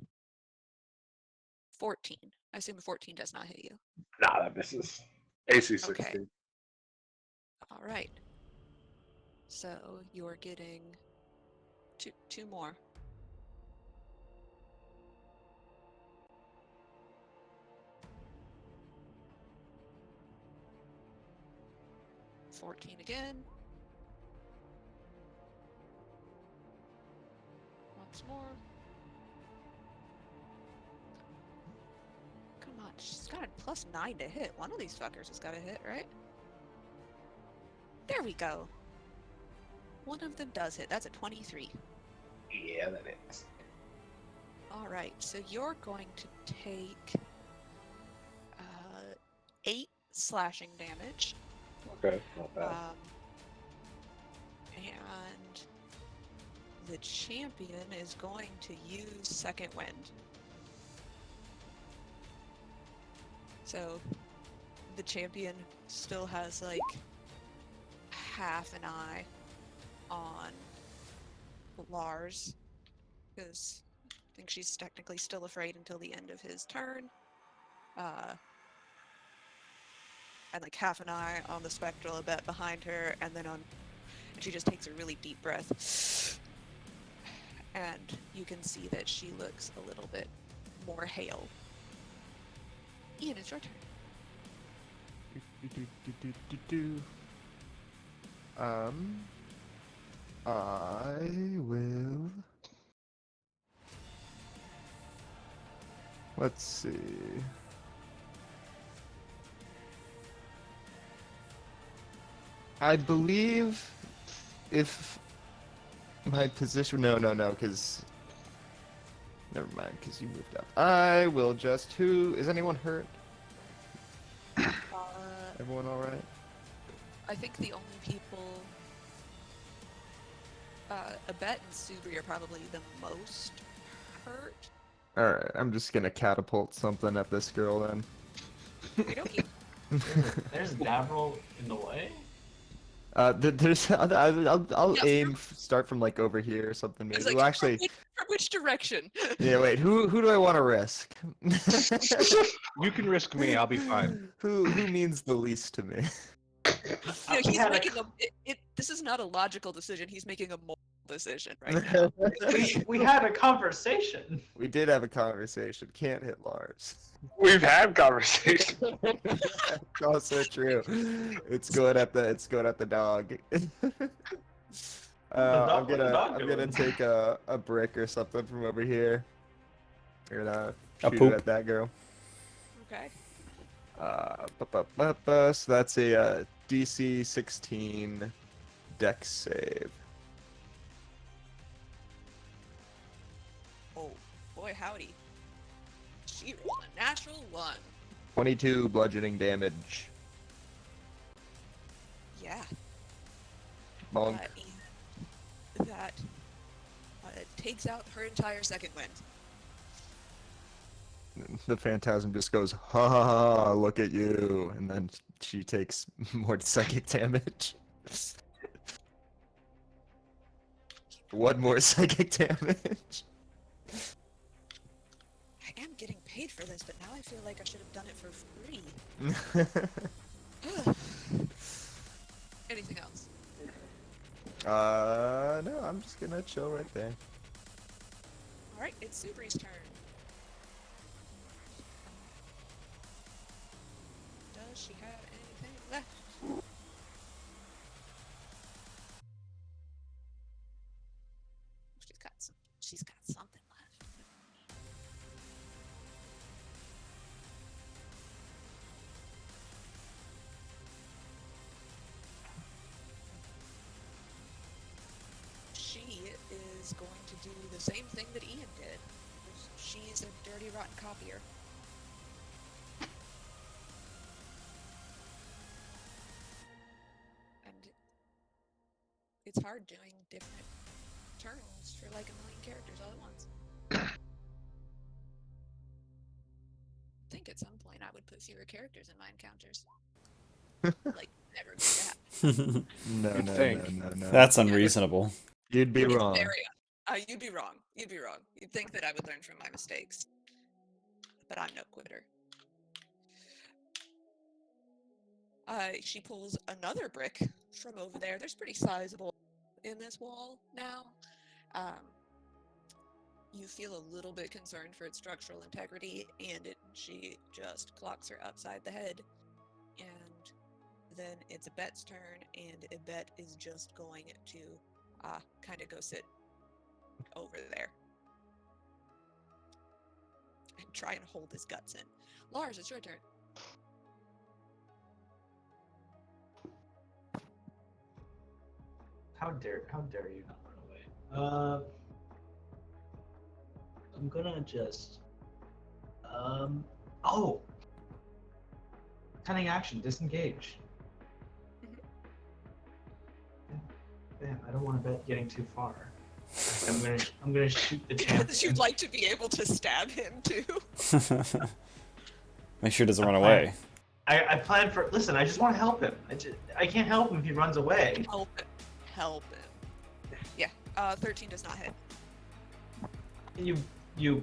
14. I assume a 14 does not hit you. Nah, that misses. AC 16. Okay. All right. So you're getting two more. $14 again. Once more. Come on, she's got a +9 to hit. One of these fuckers has got to hit, right? There we go. One of them does hit. That's a 23. Yeah, that is. All right, so you're going to take 8 slashing damage. Okay, not bad. And the champion is going to use Second Wind. So the champion still has like half an eye on Lars, because I think she's technically still afraid until the end of his turn. And like half an eye on the spectral abet behind her, and then and she just takes a really deep breath. And you can see that she looks a little bit more hale. Ian, it's your turn. I will. Let's see. I believe if my position. No, because. Never mind, because you moved up. I will just. Who is anyone hurt? Everyone all right? I think the only people, Abet and Subri are probably the most hurt. All right, I'm just gonna catapult something at this girl then. Okey-dokey. There's Davril in the way. There's. I'll Yes, aim. Start from like over here or something. Maybe. It's like, Well, actually, from which direction? yeah. Wait. Who do I want to risk? You can risk me. I'll be fine. Who means the least to me? You know, We he's had a- making this is not a logical decision. He's making a moral decision right now. we had a conversation. We did have a conversation. Can't hit Lars. We've had conversations. It's also true. It's going at the dog. I'm gonna take a brick or something from over here. I'm gonna shoot poop. it at that girl. Okay. So that's a DC 16 Dex save. Oh boy, howdy. She rolled a natural 1. 22 bludgeoning damage. Yeah. Bonk. And that takes out her entire second wind. The phantasm just goes, ha ha ha, look at you. And then she takes more psychic damage. One more psychic damage. I am getting paid for this, but now I feel like I should have done it for free. Anything else? No, I'm just gonna chill right there. Alright, it's Subri's turn. Does she have anything left? She's got something left. She is going to do the same thing that Ian did. She's a dirty, rotten copier. And it's hard doing different turns for like a million characters all at once. I think at some point I would put fewer characters in my encounters. Like, never going to happen. No. That's unreasonable. You'd be It's wrong. You'd be wrong. You'd be wrong. You'd think that I would learn from my mistakes. But I'm no quitter. She pulls another brick from over there. There's pretty sizable in this wall now. You feel a little bit concerned for its structural integrity, and she just clocks her upside the head. And then it's Abet's turn, and Abet is just going to kind of go sit over there and try and hold his guts in. Lars, it's your turn. How dare you not run away? I'm gonna just oh, cunning action, disengage. Damn, I don't want to bet getting too far. I'm gonna shoot the champ. You'd like to be able to stab him too. Make sure it doesn't run away. I plan for. Listen, I just want to help him. I can't help him if he runs away. Help him. Yeah, 13 does not hit. You.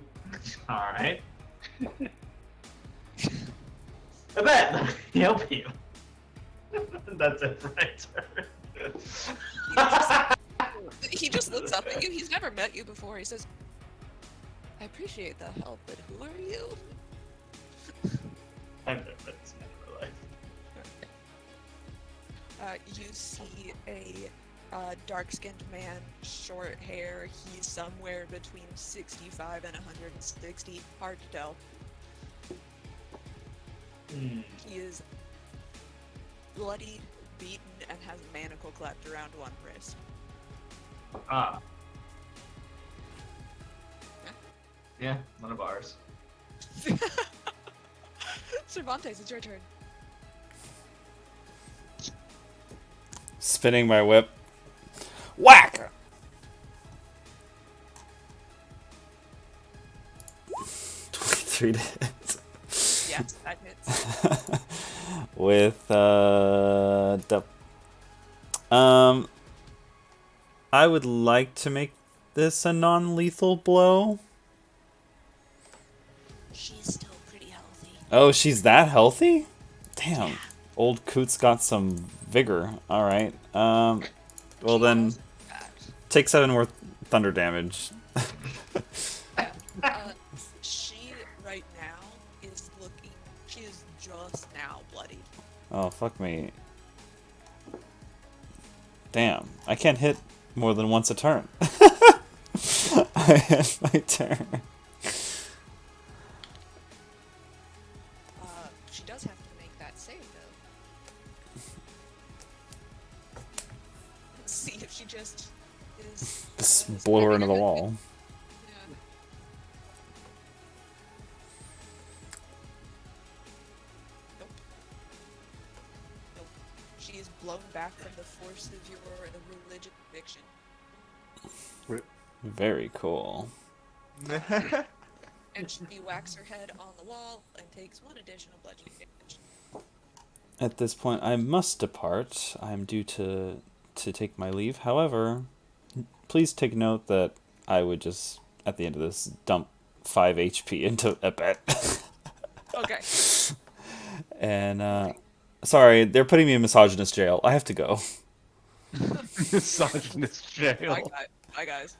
All right. I bet he help you. That's it for my turn. He just looks up at you. He's never met you before. He says, "I appreciate the help, but who are you?" I've never met this man in my life. You see a dark-skinned man, short hair. He's somewhere between 65 and 160. Hard to tell. He is bloodied, beaten, and has a manacle clapped around one wrist. Yeah, one of ours. Cervantes, it's your turn. Spinning my whip. Whack! 23 to hit. Yes, that hits. With I would like to make this a non-lethal blow. She's still pretty healthy. Oh, she's that healthy? Damn. Old Coot's got some vigor. Alright. Well then, take 7 more thunder damage. She right now is looking. She is just now bloodied. Oh, fuck me. Damn. I can't hit more than once a turn. I hit my turn. She does have to make that save though. Let's see if she just is. Just blow her into the wall. Yeah. Nope. Nope. She is blown back from the force of your religious conviction. Very cool. And she whacks her head on the wall and takes 1 additional bludgeoning damage. At this point, I must depart. I am due to take my leave. However, please take note that I would just, at the end of this, dump 5 HP into Ebet. Okay. And, sorry, they're putting me in misogynist jail. I have to go. Misogynist jail. Bye, guys.